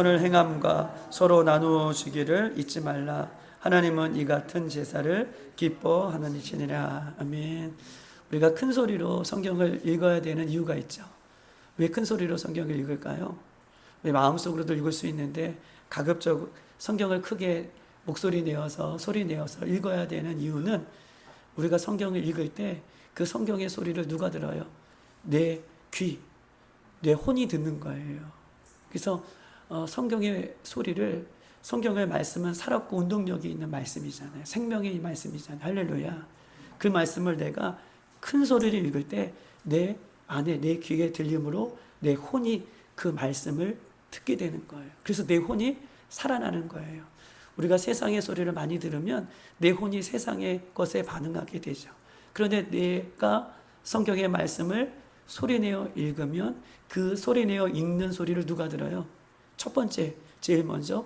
선을 행함과 서로 나누어 주기를 잊지 말라. 하나님은 이 같은 제사를 기뻐하느니라. 아멘. 우리가 큰 소리로 성경을 읽어야 되는 이유가 있죠. 왜 큰 소리로 성경을 읽을까요? 왜 마음속으로도 읽을 수 있는데 가급적 성경을 크게 목소리 내어서 소리 내어서 읽어야 되는 이유는 우리가 성경을 읽을 때 그 성경의 소리를 누가 들어요? 내 귀, 내 혼이 듣는 거예요. 그래서 성경의 소리를, 성경의 말씀은 살았고 운동력이 있는 말씀이잖아요. 생명의 말씀이잖아요. 할렐루야. 그 말씀을 내가 큰 소리를 읽을 때 내 안에, 내 귀에 들림으로 내 혼이 그 말씀을 듣게 되는 거예요. 그래서 내 혼이 살아나는 거예요. 우리가 세상의 소리를 많이 들으면 내 혼이 세상의 것에 반응하게 되죠. 그런데 내가 성경의 말씀을 소리내어 읽으면 그 소리내어 읽는 소리를 누가 들어요? 첫 번째, 제일 먼저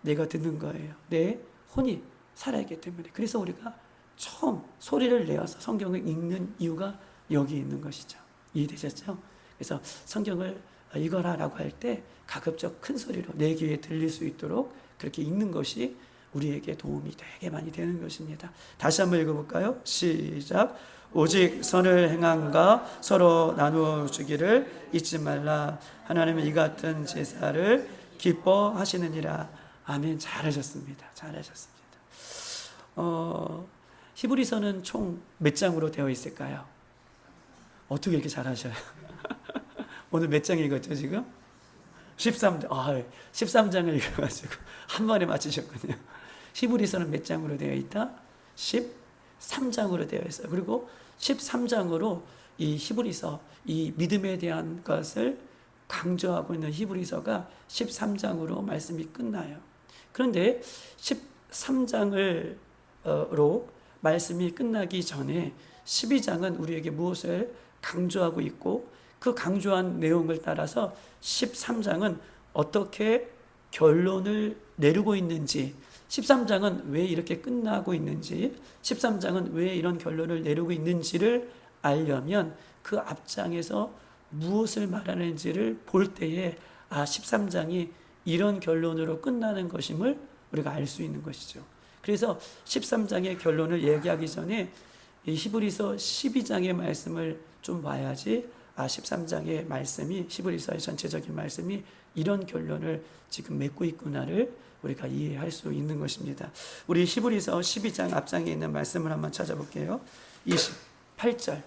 내가 듣는 거예요. 내 혼이 살아있기 때문에. 그래서 우리가 처음 소리를 내어서 성경을 읽는 이유가 여기 있는 것이죠. 이해되셨죠? 그래서 성경을 읽어라라고 할 때 가급적 큰 소리로 내 귀에 들릴 수 있도록 그렇게 읽는 것이 우리에게 도움이 되게 많이 되는 것입니다. 다시 한번 읽어볼까요? 시작. 오직 선을 행함과 서로 나누어 주기를 잊지 말라. 하나님은 이 같은 제사를 기뻐하시느니라. 아멘. 잘하셨습니다. 잘하셨습니다. 히브리서는 총 몇 장으로 되어 있을까요? 어떻게 이렇게 잘하셔요? 오늘 몇 장 읽었죠, 지금? 13장. 13장을 읽어가지고 한 번에 맞추셨군요. 히브리서는 몇 장으로 되어 있다? 13장으로 되어 있어요. 그리고 13장으로 이 히브리서, 이 믿음에 대한 것을 강조하고 있는 히브리서가 13장으로 말씀이 끝나요. 그런데 13장으로 말씀이 끝나기 전에 12장은 우리에게 무엇을 강조하고 있고 그 강조한 내용을 따라서 13장은 어떻게 결론을 내리고 있는지, 13장은 왜 이렇게 끝나고 있는지, 13장은 왜 이런 결론을 내리고 있는지를 알려면 그 앞장에서 무엇을 말하는지를 볼 때에 13장이 이런 결론으로 끝나는 것임을 우리가 알 수 있는 것이죠. 그래서 13장의 결론을 얘기하기 전에 이 히브리서 12장의 말씀을 좀 봐야지 13장의 말씀이, 히브리서의 전체적인 말씀이 이런 결론을 지금 맺고 있구나를 우리가 이해할 수 있는 것입니다. 우리 히브리서 12장 앞장에 있는 말씀을 한번 찾아볼게요. 28절.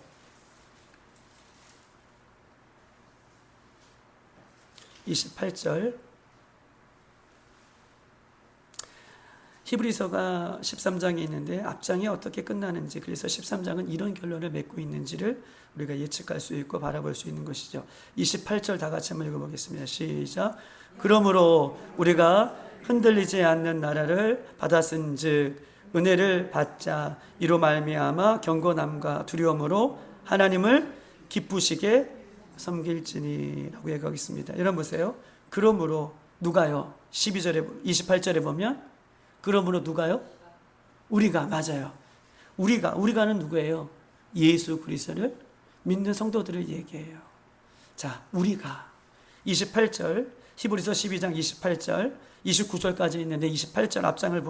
히브리서가 13장이 있는데 앞장이 어떻게 끝나는지, 그래서 13장은 이런 결론을 맺고 있는지를 우리가 예측할 수 있고 바라볼 수 있는 것이죠. 28절 다 같이 한번 읽어보겠습니다. 시작. 그러므로 우리가 흔들리지 않는 나라를 받았은즉 은혜를 받자. 이로 말미암아 경건함과 두려움으로 하나님을 기쁘시게 섬길지니라고 얘기하고 있습니다. 여러분 보세요. 그러므로 누가요? 28절에 보면 그러므로 누가요? 우리가, 맞아요. 우리가는 누구예요? 예수 그리스도를 믿는 성도들을 얘기해요. 자, 우리가 28절, 히브리서 12장 28절, 29절까지 있는데 28절 앞절을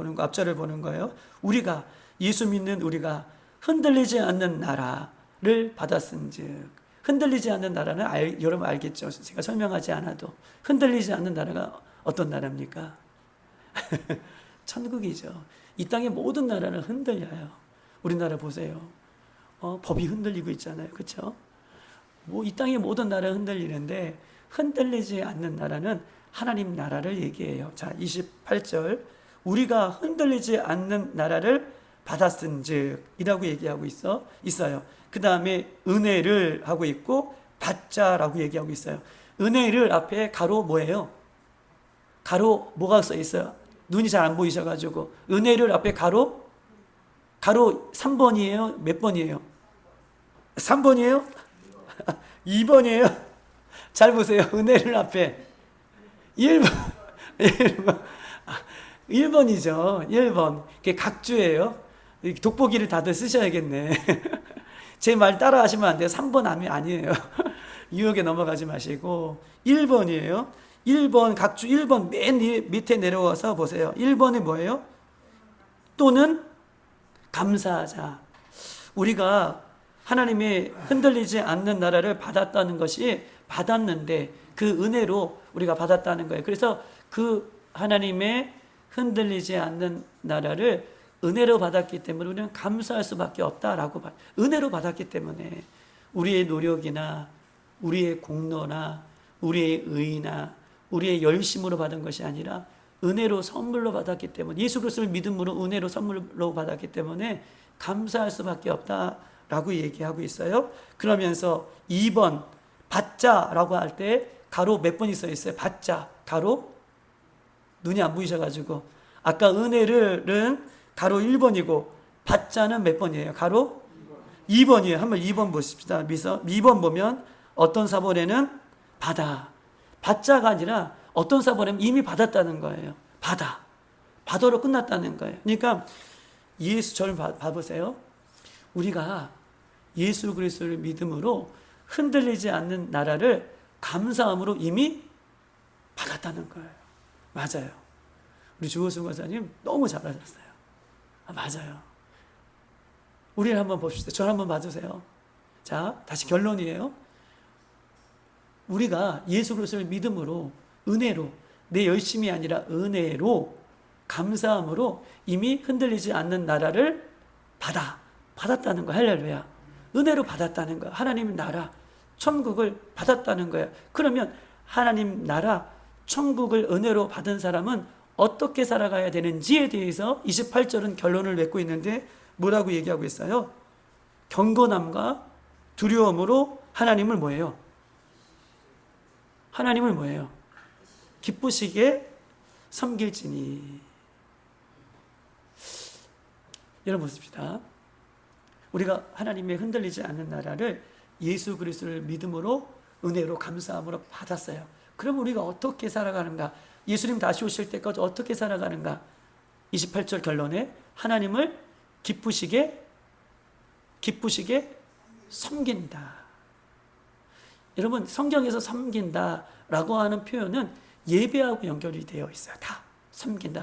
보는 거예요. 우리가, 예수 믿는 우리가 흔들리지 않는 나라를 받았은즉, 흔들리지 않는 나라는 여러분 알겠죠? 제가 설명하지 않아도 흔들리지 않는 나라가 어떤 나라입니까? 천국이죠. 이 땅의 모든 나라는 흔들려요. 우리나라 보세요. 법이 흔들리고 있잖아요. 그렇죠? 이 땅의 모든 나라는 흔들리는데 흔들리지 않는 나라는 하나님 나라를 얘기해요. 자, 28절. 우리가 흔들리지 않는 나라를 받았은즉 이라고 얘기하고 있어요. 그 다음에 은혜를 하고 있고 받자라고 얘기하고 있어요. 은혜를 앞에 가로 뭐예요? 가로 뭐가 써 있어요? 눈이 잘 안 보이셔가지고 은혜를 앞에 가로 3번이에요? 몇 번이에요? 3번이에요? 2번이에요? 잘 보세요. 은혜를 앞에 1번이죠. 1번. 그게 각주예요. 돋보기를 다들 쓰셔야겠네. 제 말 따라 하시면 안 돼요. 3번 아니에요. 유혹에 넘어가지 마시고 1번이에요. 1번, 각주 1번 맨 밑에 내려와서 보세요. 1번이 뭐예요? 또는 감사하자. 우리가 하나님이 흔들리지 않는 나라를 받았다는 것이 받았는데 그 은혜로 우리가 받았다는 거예요. 그래서 그 하나님의 흔들리지 않는 나라를 은혜로 받았기 때문에 우리는 감사할 수밖에 없다라고 은혜로 받았기 때문에 우리의 노력이나 우리의 공로나 우리의 의나 우리의 열심으로 받은 것이 아니라 은혜로 선물로 받았기 때문에 예수 그리스도를 믿음으로 은혜로 선물로 받았기 때문에 감사할 수밖에 없다라고 얘기하고 있어요. 그러면서 2번 받자라고 할 때 가로 몇 번이 써 있어요? 받자 가로 눈이 안 보이셔가지고 아까 은혜를은 가로 1번이고 받자는 몇 번이에요? 가로 2번이에요. 한번 2번 보십시다. 2번 보면 어떤 사본에는 받자가 아니라 어떤 사본에는 이미 받았다는 거예요. 받아로 끝났다는 거예요. 그러니까 저를 봐보세요. 우리가 예수 그리스도를 믿음으로 흔들리지 않는 나라를 감사함으로 이미 받았다는 거예요. 맞아요. 우리 주호승 권사님 너무 잘하셨어요. 맞아요. 우리를 한번 봅시다. 저를 한번 봐주세요. 자, 다시 결론이에요. 우리가 예수 그리스도를 믿음으로 은혜로 내 열심이 아니라 은혜로 감사함으로 이미 흔들리지 않는 나라를 받았다는 거야. 할렐루야. 은혜로 받았다는 거야. 하나님 나라 천국을 받았다는 거야. 그러면 하나님 나라 천국을 은혜로 받은 사람은 어떻게 살아가야 되는지에 대해서 28절은 결론을 맺고 있는데 뭐라고 얘기하고 있어요? 경건함과 두려움으로 하나님을 뭐예요? 하나님을 뭐예요? 기쁘시게 섬길지니. 여러분 보십시다. 우리가 하나님의 흔들리지 않는 나라를 예수 그리스도를 믿음으로 은혜로 감사함으로 받았어요. 그럼 우리가 어떻게 살아가는가? 예수님 다시 오실 때까지 어떻게 살아가는가? 28절 결론에 하나님을 기쁘시게 섬긴다. 여러분 성경에서 섬긴다라고 하는 표현은 예배하고 연결이 되어 있어요. 다 섬긴다.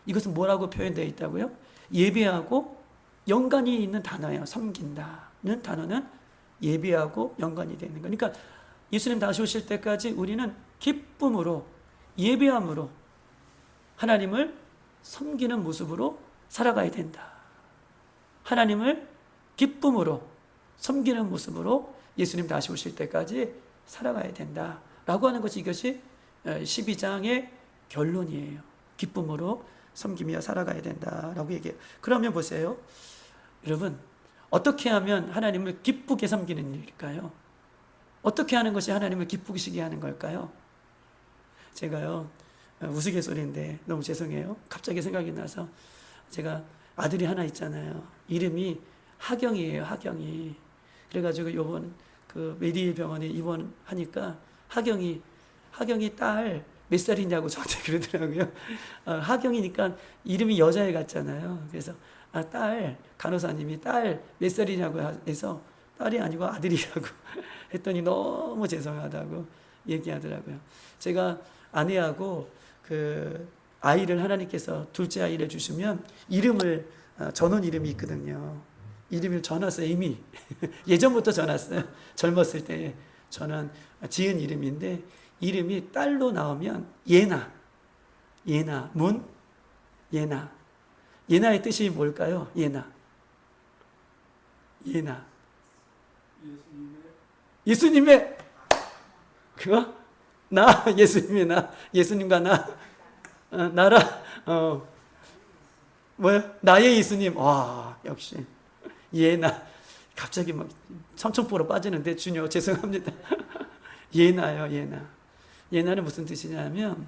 이것은 뭐라고 표현되어 있다고요? 예배하고 연관이 있는 단어예요. 섬긴다는 단어는 예배하고 연관이 되는 거예요. 그러니까 예수님 다시 오실 때까지 우리는 기쁨으로 예배함으로 하나님을 섬기는 모습으로 살아가야 된다. 하나님을 기쁨으로 섬기는 모습으로 예수님 다시 오실 때까지 살아가야 된다라고 하는 것이 이것이 12장의 결론이에요. 기쁨으로 섬기며 살아가야 된다라고 얘기해요. 그러면 보세요. 여러분 어떻게 하면 하나님을 기쁘게 섬기는 일일까요? 어떻게 하는 것이 하나님을 기쁘시게 하는 걸까요? 제가요 우스갯소리인데 너무 죄송해요. 갑자기 생각이 나서 제가 아들이 하나 있잖아요. 이름이 하경이에요. 하경이. 그래가지고 요번 그 메디힐 병원에 입원하니까 하경이 딸 몇 살이냐고 저한테 그러더라고요. 하경이니까 이름이 여자애 같잖아요. 그래서 딸 간호사님이 딸 몇 살이냐고 해서 딸이 아니고 아들이라고 했더니 너무 죄송하다고 얘기하더라고요. 제가 아내하고 그 아이를 하나님께서 둘째 아이를 주시면 이름을 전원 이름이 있거든요. 이름을 정했어요. 이미 예전부터 정했어요. 젊었을 때 저는 지은 이름인데 이름이 딸로 나오면 예나의 뜻이 뭘까요? 예수님의 그거? 예수님과 나라 뭐야? 나의 예수님. 와, 역시 갑자기 막 천천포로 빠지는데 주녀 죄송합니다. 예나는 무슨 뜻이냐면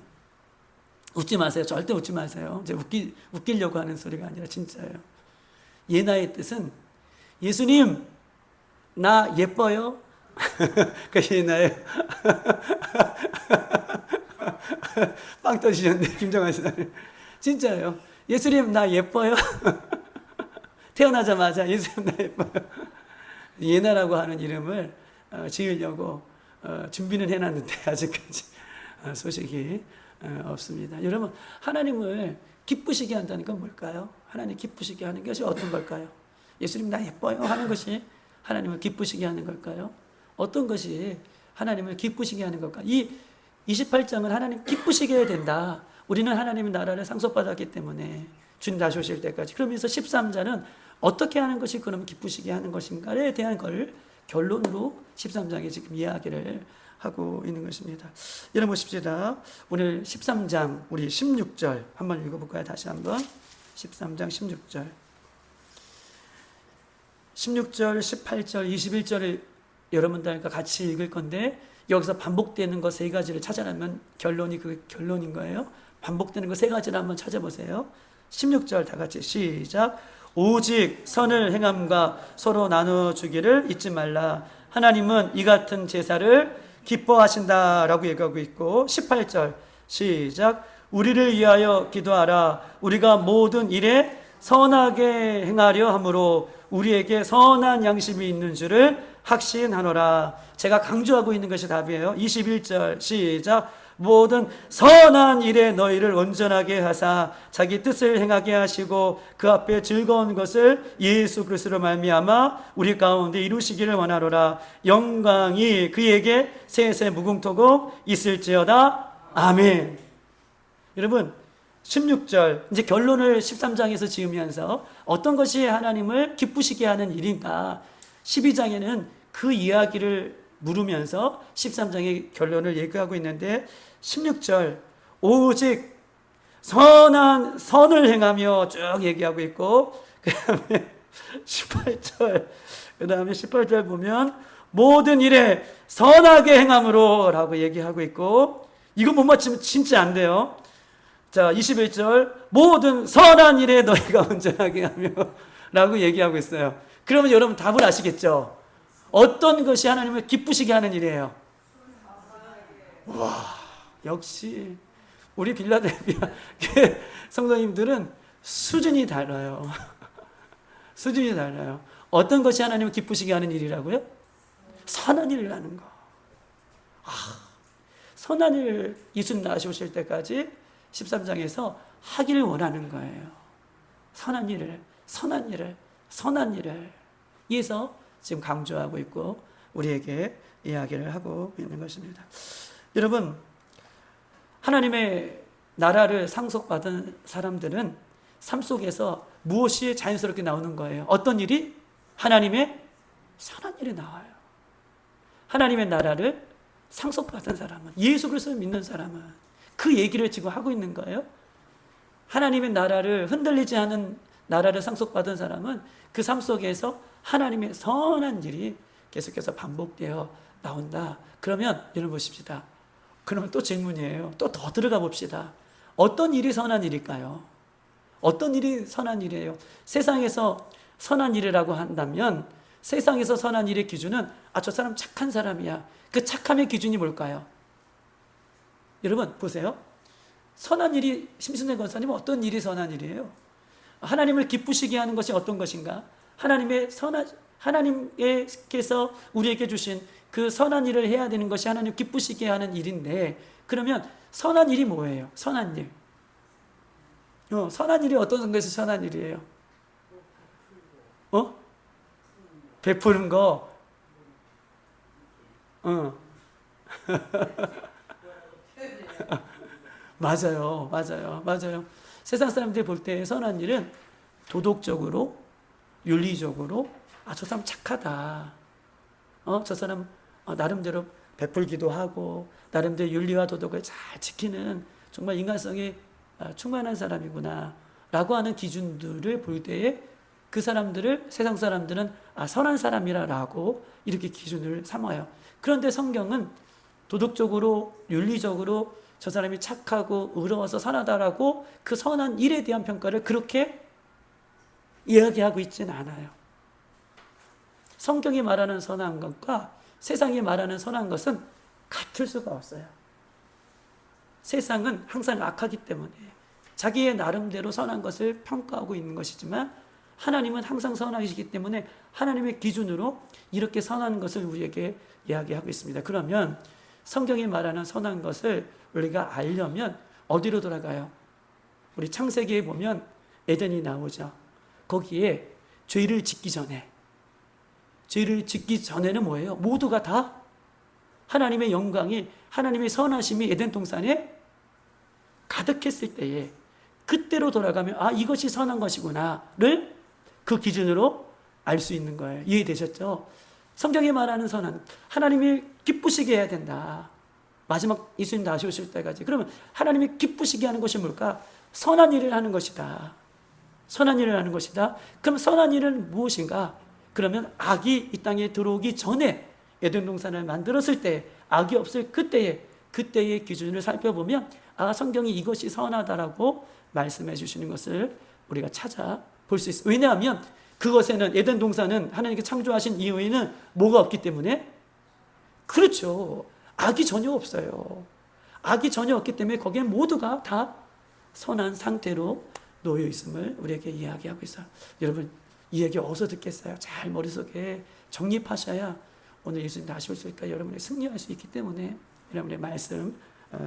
웃지 마세요. 절대 웃지 마세요. 이제 웃기려고 하는 소리가 아니라 진짜예요. 예나의 뜻은 예수님 나 예뻐요. 그 예나예요. 빵 터지셨네 김정환 씨. 진짜예요. 예수님 나 예뻐요. 태어나자마자 예수님 나 예뻐요. 예나라고 하는 이름을 지으려고 준비는 해놨는데 아직까지 소식이 없습니다. 여러분, 하나님을 기쁘시게 한다는 건 뭘까요? 하나님 기쁘시게 하는 것이 어떤 걸까요? 예수님 나 예뻐요 하는 것이 하나님을 기쁘시게 하는 걸까요? 어떤 것이 하나님을 기쁘시게 하는 걸까? 이 28장은 하나님 기쁘시게 해야 된다. 우리는 하나님의 나라를 상속받았기 때문에 주님 다시 오실 때까지. 그러면서 13장은 어떻게 하는 것이 그럼 기쁘시게 하는 것인가에 대한 걸 결론으로 13장에 지금 이야기를 하고 있는 것입니다. 여러분 보십시다. 오늘 13장 우리 16절 한번 읽어볼까요? 다시 한번 13장 16절 16절, 18절, 21절을 여러분들과 같이 읽을 건데 여기서 반복되는 거 세 가지를 찾아내면 결론이 그 결론인 거예요. 반복되는 거 세 가지를 한번 찾아보세요. 16절 다 같이 시작. 오직 선을 행함과 서로 나눠주기를 잊지 말라. 하나님은 이 같은 제사를 기뻐하신다라고 얘기하고 있고 18절 시작. 우리를 위하여 기도하라. 우리가 모든 일에 선하게 행하려 함으로 우리에게 선한 양심이 있는 줄을 확신하노라. 제가 강조하고 있는 것이 답이에요. 21절 시작. 모든 선한 일에 너희를 온전하게 하사 자기 뜻을 행하게 하시고 그 앞에 즐거운 것을 예수 그리스도로 말미암아 우리 가운데 이루시기를 원하노라. 영광이 그에게 세세 무궁토록 있을지어다. 아멘. 여러분 16절 이제 결론을 13장에서 지으면서 어떤 것이 하나님을 기쁘시게 하는 일인가 12장에는 그 이야기를 물으면서 13장의 결론을 얘기하고 있는데 16절 오직 선한 선을 행하며 쭉 얘기하고 있고 그 다음에 18절 보면 모든 일에 선하게 행함으로 라고 얘기하고 있고 이거 못 맞추면 진짜 안 돼요. 자 21절 모든 선한 일에 너희가 온전하게 하며 라고 얘기하고 있어요. 그러면 여러분 답을 아시겠죠? 어떤 것이 하나님을 기쁘시게 하는 일이에요? 와, 역시 우리 빌라델피아 성도님들은 수준이 달라요. 수준이 달라요. 어떤 것이 하나님을 기쁘시게 하는 일이라고요? 선한 일을 하는 거. 선한 일 예수님 다시 오실 때까지 13장에서 하기를 원하는 거예요. 선한 일을 위해서 지금 강조하고 있고 우리에게 이야기를 하고 있는 것입니다. 여러분, 하나님의 나라를 상속받은 사람들은 삶 속에서 무엇이 자연스럽게 나오는 거예요? 어떤 일이? 하나님의 선한 일이 나와요. 하나님의 나라를 상속받은 사람은, 예수 그리스도를 믿는 사람은 그 얘기를 지금 하고 있는 거예요. 하나님의 나라를 흔들리지 않은 나라를 상속받은 사람은 그 삶 속에서 하나님의 선한 일이 계속해서 반복되어 나온다. 그러면 여러분 보십시다. 그러면 또 질문이에요. 또 더 들어가 봅시다. 어떤 일이 선한 일일까요? 어떤 일이 선한 일이에요? 세상에서 선한 일이라고 한다면 세상에서 선한 일의 기준은 저 사람 착한 사람이야. 그 착함의 기준이 뭘까요? 여러분 보세요. 선한 일이 심순애 권사님은 어떤 일이 선한 일이에요? 하나님을 기쁘시게 하는 것이 어떤 것인가? 하나님께서 우리에게 주신 그 선한 일을 해야 되는 것이 하나님 기쁘시게 하는 일인데 그러면 선한 일이 뭐예요? 선한 일. 선한 일이 어떤 것이 선한 일이에요? 베푸는 거. 맞아요. 세상 사람들이 볼 때 선한 일은 도덕적으로, 윤리적으로, 저 사람 착하다. 저 사람 나름대로 베풀기도 하고, 나름대로 윤리와 도덕을 잘 지키는 정말 인간성이 충만한 사람이구나. 라고 하는 기준들을 볼 때에 그 사람들을 세상 사람들은 선한 사람이라고 이렇게 기준을 삼아요. 그런데 성경은 도덕적으로, 윤리적으로 저 사람이 착하고 의로워서 선하다라고 그 선한 일에 대한 평가를 그렇게 이야기하고 있지는 않아요. 성경이 말하는 선한 것과 세상이 말하는 선한 것은 같을 수가 없어요. 세상은 항상 악하기 때문에 자기의 나름대로 선한 것을 평가하고 있는 것이지만 하나님은 항상 선하시기 때문에 하나님의 기준으로 이렇게 선한 것을 우리에게 이야기하고 있습니다. 그러면 성경이 말하는 선한 것을 우리가 알려면 어디로 돌아가요? 우리 창세기에 보면 에덴이 나오죠. 거기에 죄를 짓기 전에는 뭐예요? 모두가 다 하나님의 영광이, 하나님의 선하심이 에덴 동산에 가득했을 때에, 그때로 돌아가면 이것이 선한 것이구나를 그 기준으로 알 수 있는 거예요. 이해되셨죠? 성경이 말하는 선한, 하나님이 기쁘시게 해야 된다. 마지막 예수님 다시 오실 때까지. 그러면 하나님이 기쁘시게 하는 것이 뭘까? 선한 일을 하는 것이다. 선한 일을 하는 것이다. 그럼 선한 일은 무엇인가? 그러면 악이 이 땅에 들어오기 전에 에덴 동산을 만들었을 때, 악이 없을 그때의 기준을 살펴보면 성경이 이것이 선하다라고 말씀해 주시는 것을 우리가 찾아볼 수 있어요. 왜냐하면 그것에는, 에덴 동산은 하나님께 창조하신 이후에는 뭐가 없기 때문에, 그렇죠, 악이 전혀 없어요. 악이 전혀 없기 때문에 거기에 모두가 다 선한 상태로 놓여 있음을 우리에게 이야기하고 있어요. 여러분, 이 얘기 어디서 듣겠어요? 잘 머릿속에 정립하셔야 오늘 예수님 다시 올 때까지 여러분이 승리할 수 있기 때문에 여러분의 말씀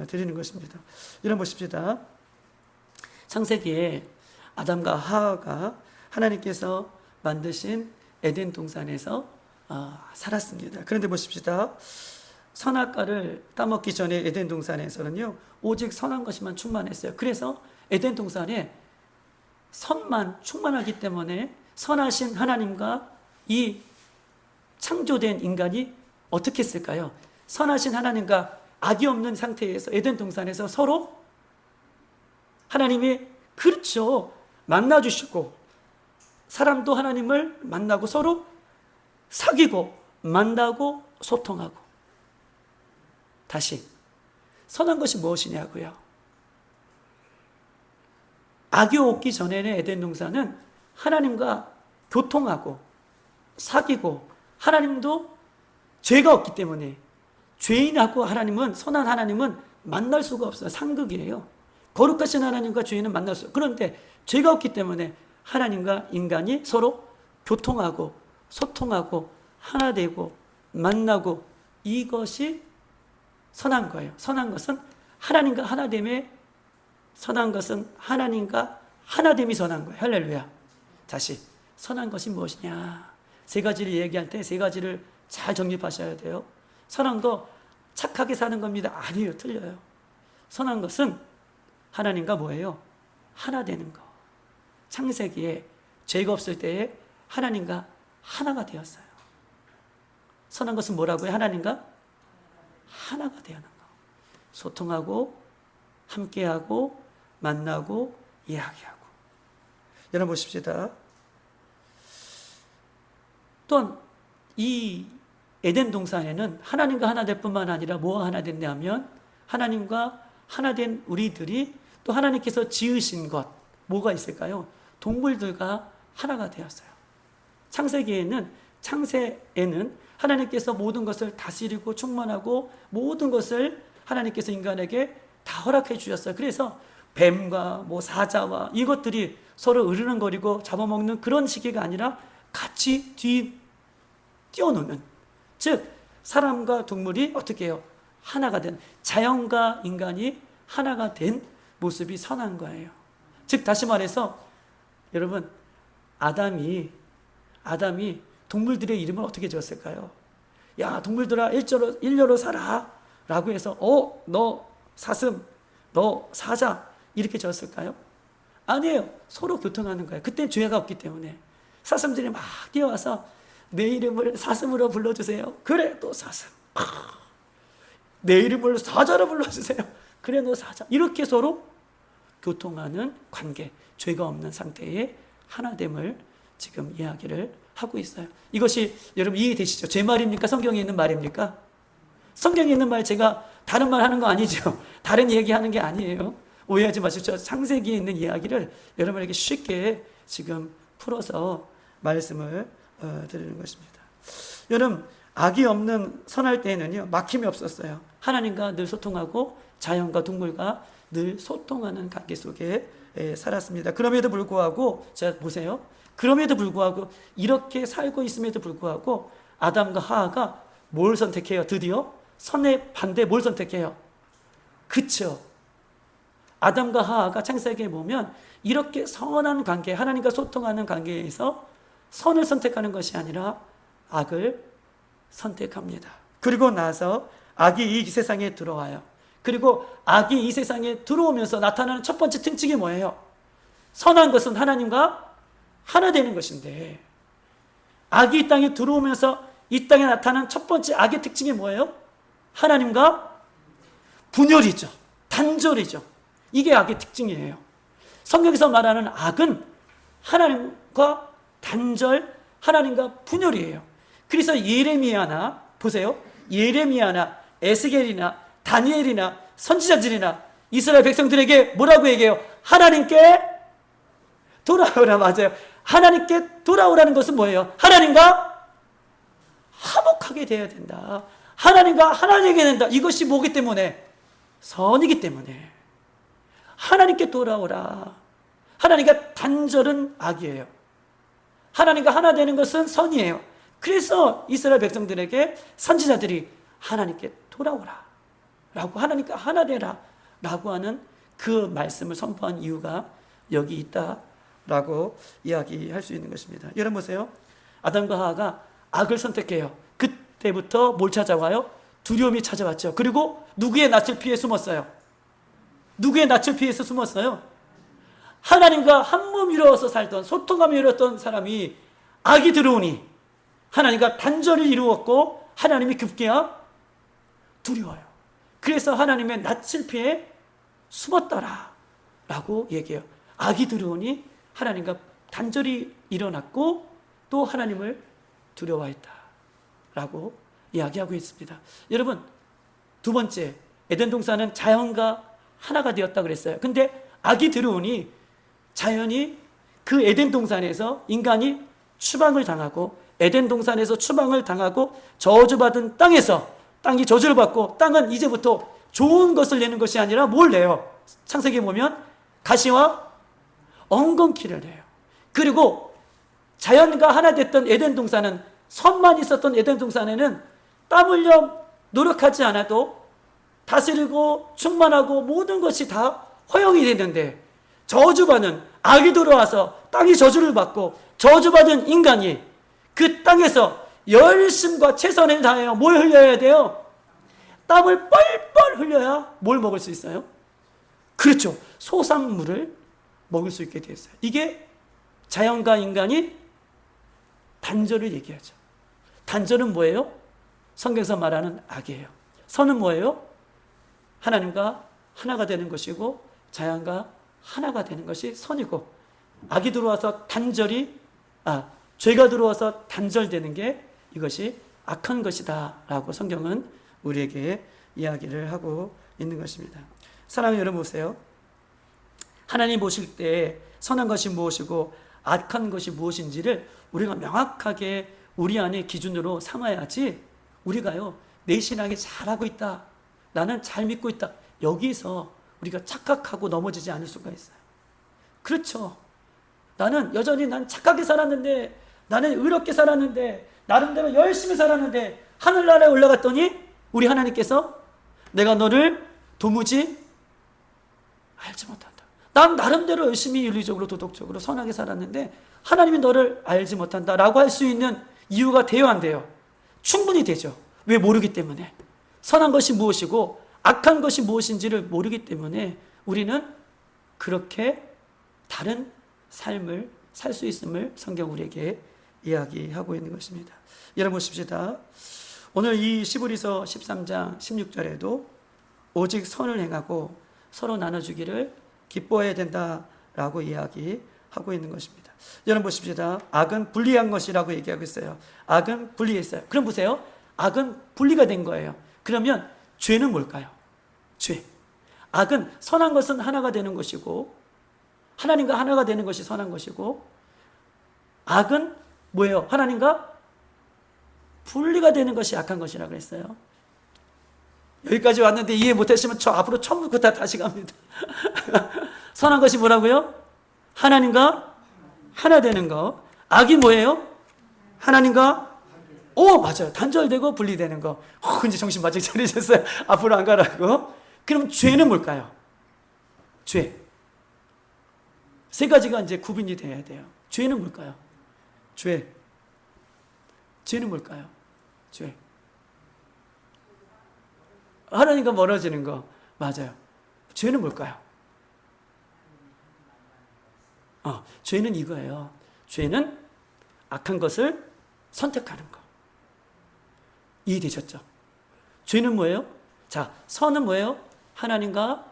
드리는 것입니다. 여러분 보십시다. 창세기에 아담과 하와가 하나님께서 만드신 에덴 동산에서 살았습니다. 그런데 보십시다. 선악과를 따먹기 전에 에덴 동산에서는요, 오직 선한 것이만 충만했어요. 그래서 에덴 동산에 선만 충만하기 때문에 선하신 하나님과 이 창조된 인간이 어떻게 했을까요? 선하신 하나님과 악이 없는 상태에서 에덴 동산에서 서로 하나님이, 그렇죠, 만나주시고, 사람도 하나님을 만나고 서로 사귀고 만나고 소통하고. 다시, 선한 것이 무엇이냐고요? 악이 오기 전에는 에덴 동산은 하나님과 교통하고 사귀고, 하나님도 죄가 없기 때문에 죄인하고 하나님은, 선한 하나님은 만날 수가 없어요. 상극이에요. 거룩하신 하나님과 죄인은 만날 수 없어요. 그런데 죄가 없기 때문에 하나님과 인간이 서로 교통하고 소통하고 하나 되고 만나고, 이것이 선한 거예요. 선한 것은 하나님과 하나됨에, 선한 것은 하나님과 하나됨이 선한 거예요. 할렐루야. 다시, 선한 것이 무엇이냐? 세 가지를 얘기할 때 세 가지를 잘 정립하셔야 돼요. 선한 거 착하게 사는 겁니다. 아니에요. 틀려요. 선한 것은 하나님과 뭐예요? 하나 되는 거. 창세기에 죄가 없을 때에 하나님과 하나가 되었어요. 선한 것은 뭐라고요? 하나님과 하나가 되는 거. 소통하고 함께하고 만나고 이야기하고. 여러분 보십시다. 또한 이 에덴 동산에는 하나님과 하나 될 뿐만 아니라 뭐가 하나 됐냐면, 하나님과 하나 된 우리들이 또 하나님께서 지으신 것, 뭐가 있을까요? 동물들과 하나가 되었어요. 창세기에는, 창세에는 하나님께서 모든 것을 다스리고 충만하고 모든 것을 하나님께서 인간에게 다 허락해 주셨어요. 그래서 뱀과 사자와 이것들이 서로 으르렁거리고 잡아먹는 그런 시기가 아니라 같이 뛰어노는, 즉 사람과 동물이 어떻게 해요? 하나가 된, 자연과 인간이 하나가 된 모습이 선한 거예요. 즉 다시 말해서 여러분, 아담이 동물들의 이름을 어떻게 지었을까요? 야, 동물들아 일렬로 살아 라고 해서 너 사슴, 너 사자 이렇게 지었을까요? 아니에요. 서로 교통하는 거예요. 그때 죄가 없기 때문에. 사슴들이 막 뛰어와서 내 이름을 사슴으로 불러주세요. 그래, 또 사슴. 내 이름을 사자로 불러주세요. 그래, 너 사자. 이렇게 서로 교통하는 관계, 죄가 없는 상태의 하나됨을 지금 이야기를 하고 있어요. 이것이 여러분 이해되시죠? 제 말입니까? 성경에 있는 말입니까? 성경에 있는 말, 제가 다른 말 하는 거 아니죠? 다른 얘기하는 게 아니에요. 오해하지 마십시오. 창세기에 있는 이야기를 여러분에게 쉽게 지금 풀어서 말씀을 드리는 것입니다. 여러분, 악이 없는 선할 때에는요, 막힘이 없었어요. 하나님과 늘 소통하고 자연과 동물과 늘 소통하는 관계 속에 살았습니다. 그럼에도 불구하고, 자 보세요. 그럼에도 불구하고 이렇게 살고 있음에도 불구하고 아담과 하와가 뭘 선택해요? 드디어 선의 반대 뭘 선택해요? 그쵸? 아담과 하와가 창세기에 보면 이렇게 선한 관계, 하나님과 소통하는 관계에서 선을 선택하는 것이 아니라 악을 선택합니다. 그리고 나서 악이 이 세상에 들어와요. 그리고 악이 이 세상에 들어오면서 나타나는 첫 번째 특징이 뭐예요? 선한 것은 하나님과 하나 되는 것인데, 악이 이 땅에 들어오면서 이 땅에 나타나는 첫 번째 악의 특징이 뭐예요? 하나님과 분열이죠. 단절이죠. 이게 악의 특징이에요. 성경에서 말하는 악은 하나님과 단절, 하나님과 분열이에요. 그래서 예레미야나, 보세요. 예레미야나 에스겔이나 다니엘이나 선지자들이나 이스라엘 백성들에게 뭐라고 얘기해요? 하나님께 돌아오라. 맞아요. 하나님께 돌아오라는 것은 뭐예요? 하나님과 화목하게 되어야 된다. 하나님과 하나 되게 된다. 이것이 뭐기 때문에? 선이기 때문에. 하나님께 돌아오라. 하나님과 단절은 악이에요. 하나님과 하나 되는 것은 선이에요. 그래서 이스라엘 백성들에게 선지자들이 하나님께 돌아오라 라고, 하나님과 하나 되라 라고 하는 그 말씀을 선포한 이유가 여기 있다라고 이야기할 수 있는 것입니다. 여러분 보세요. 아담과 하와가 악을 선택해요. 그때부터 뭘 찾아와요? 두려움이 찾아왔죠. 그리고 누구의 낯을 피해 숨었어요? 누구의 낯을 피해서 숨었어요? 하나님과 한 몸 이루어서 살던, 소통하며 이루었던 사람이 악이 들어오니 하나님과 단절을 이루었고 하나님이 급기야 두려워요. 그래서 하나님의 낯을 피해 숨었더라 라고 얘기해요. 악이 들어오니 하나님과 단절이 일어났고 또 하나님을 두려워했다 라고 이야기하고 있습니다. 여러분, 두 번째, 에덴 동산은 자연과 하나가 되었다 그랬어요. 근데 악이 들어오니 자연이 그 에덴 동산에서 인간이 추방을 당하고, 에덴 동산에서 추방을 당하고 저주받은 땅에서, 땅이 저주를 받고 땅은 이제부터 좋은 것을 내는 것이 아니라 뭘 내요? 창세기에 보면 가시와 엉겅퀴를 내요. 그리고 자연과 하나 됐던 에덴 동산은, 선만 있었던 에덴 동산에는 땀 흘려 노력하지 않아도 다스리고 충만하고 모든 것이 다 허용이 됐는데, 저주받은 악이 들어와서 땅이 저주를 받고 저주받은 인간이 그 땅에서 열심과 최선을 다해요. 뭘 흘려야 돼요? 땀을 뻘뻘 흘려야 뭘 먹을 수 있어요? 그렇죠. 소산물을 먹을 수 있게 되었어요. 이게 자연과 인간이 단절을 얘기하죠. 단절은 뭐예요? 성경에서 말하는 악이에요. 선은 뭐예요? 하나님과 하나가 되는 것이고 자연과 하나가 되는 것이 선이고, 악이 들어와서 죄가 들어와서 단절되는 게 이것이 악한 것이다 라고 성경은 우리에게 이야기를 하고 있는 것입니다. 사랑하는 여러분 보세요. 하나님 보실 때 선한 것이 무엇이고 악한 것이 무엇인지를 우리가 명확하게 우리 안에 기준으로 삼아야지, 우리가요 내 신앙이 잘하고 있다, 나는 잘 믿고 있다, 여기서 우리가 착각하고 넘어지지 않을 수가 있어요. 그렇죠. 나는 여전히 난 착하게 살았는데, 나는 의롭게 살았는데, 나름대로 열심히 살았는데, 하늘나라에 올라갔더니 우리 하나님께서 내가 너를 도무지 알지 못한다. 난 나름대로 열심히 윤리적으로 도덕적으로 선하게 살았는데 하나님이 너를 알지 못한다 라고 할 수 있는 이유가 돼요, 안 돼요? 충분히 되죠. 왜? 모르기 때문에. 선한 것이 무엇이고 악한 것이 무엇인지를 모르기 때문에 우리는 그렇게 다른 삶을 살 수 있음을 성경 우리에게 이야기하고 있는 것입니다. 여러분 보십시다. 오늘 이 시브리서 13장 16절에도 오직 선을 행하고 서로 나눠주기를 기뻐해야 된다라고 이야기하고 있는 것입니다. 여러분 보십시다. 악은 분리한 것이라고 얘기하고 있어요. 악은 분리했어요. 그럼 보세요. 악은 분리가 된 거예요. 그러면 죄는 뭘까요? 죄. 악은, 선한 것은 하나가 되는 것이고 하나님과 하나가 되는 것이 선한 것이고, 악은 뭐예요? 하나님과 분리가 되는 것이 악한 것이라고 했어요. 여기까지 왔는데 이해 못하시면 저 앞으로 처음부터 다시 갑니다. 선한 것이 뭐라고요? 하나님과 하나 되는 거. 악이 뭐예요? 하나님과 맞아요. 단절되고 분리되는 거. 이제 정신 바짝 차리셨어요. 앞으로 안 가라고. 그럼 죄는 뭘까요? 죄. 세 가지가 이제 구분이 돼야 돼요. 죄는 뭘까요? 죄. 죄는 뭘까요? 죄. 하나님과 멀어지는 거. 맞아요. 죄는 뭘까요? 죄는 이거예요. 죄는 악한 것을 선택하는 거. 이해되셨죠? 죄는 뭐예요? 자, 선은 뭐예요? 하나님과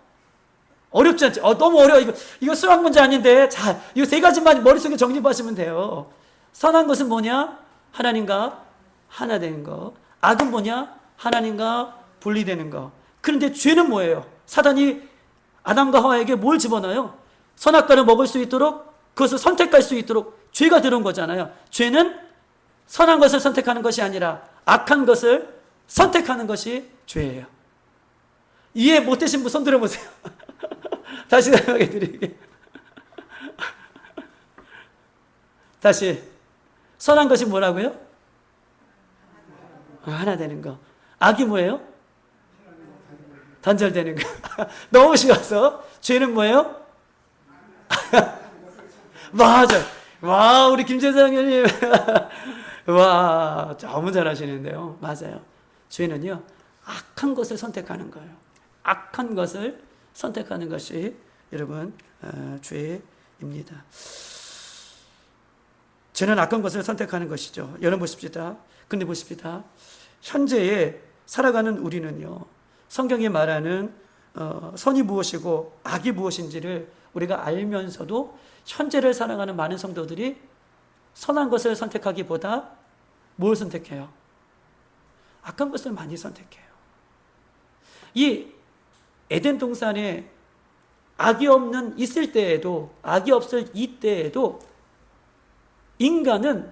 어렵지 않죠? 너무 어려워. 이거 수학 문제 아닌데. 자, 이거 세 가지만 머릿속에 정립하시면 돼요. 선한 것은 뭐냐? 하나님과 하나 되는 거. 악은 뭐냐? 하나님과 분리되는 거. 그런데 죄는 뭐예요? 사단이 아담과 하와에게 뭘 집어넣어요? 선악과를 먹을 수 있도록, 그것을 선택할 수 있도록 죄가 들어온 거잖아요. 죄는 선한 것을 선택하는 것이 아니라 악한 것을 선택하는 것이 죄예요. 이해 못되신 분 손 들어보세요. 다시 설명해 드릴게요. 다시. 선한 것이 뭐라고요? 하나 되는 거. 악이 뭐예요? 단절되는 거. 너무 쉬워서. 죄는 뭐예요? 맞아. 와, 우리 김재상님. 와, 너무 잘하시는데요. 맞아요. 죄는요, 악한 것을 선택하는 거예요. 악한 것을 선택하는 것이 여러분 죄입니다. 죄는 악한 것을 선택하는 것이죠. 여러분 보십시다. 근데 보십시다. 현재에 살아가는 우리는요, 성경이 말하는 선이 무엇이고 악이 무엇인지를 우리가 알면서도 현재를 살아가는 많은 성도들이 선한 것을 선택하기보다 뭘 선택해요? 악한 것을 많이 선택해요. 이 에덴 동산에 악이 없는 있을 때에도, 악이 없을 이때에도 인간은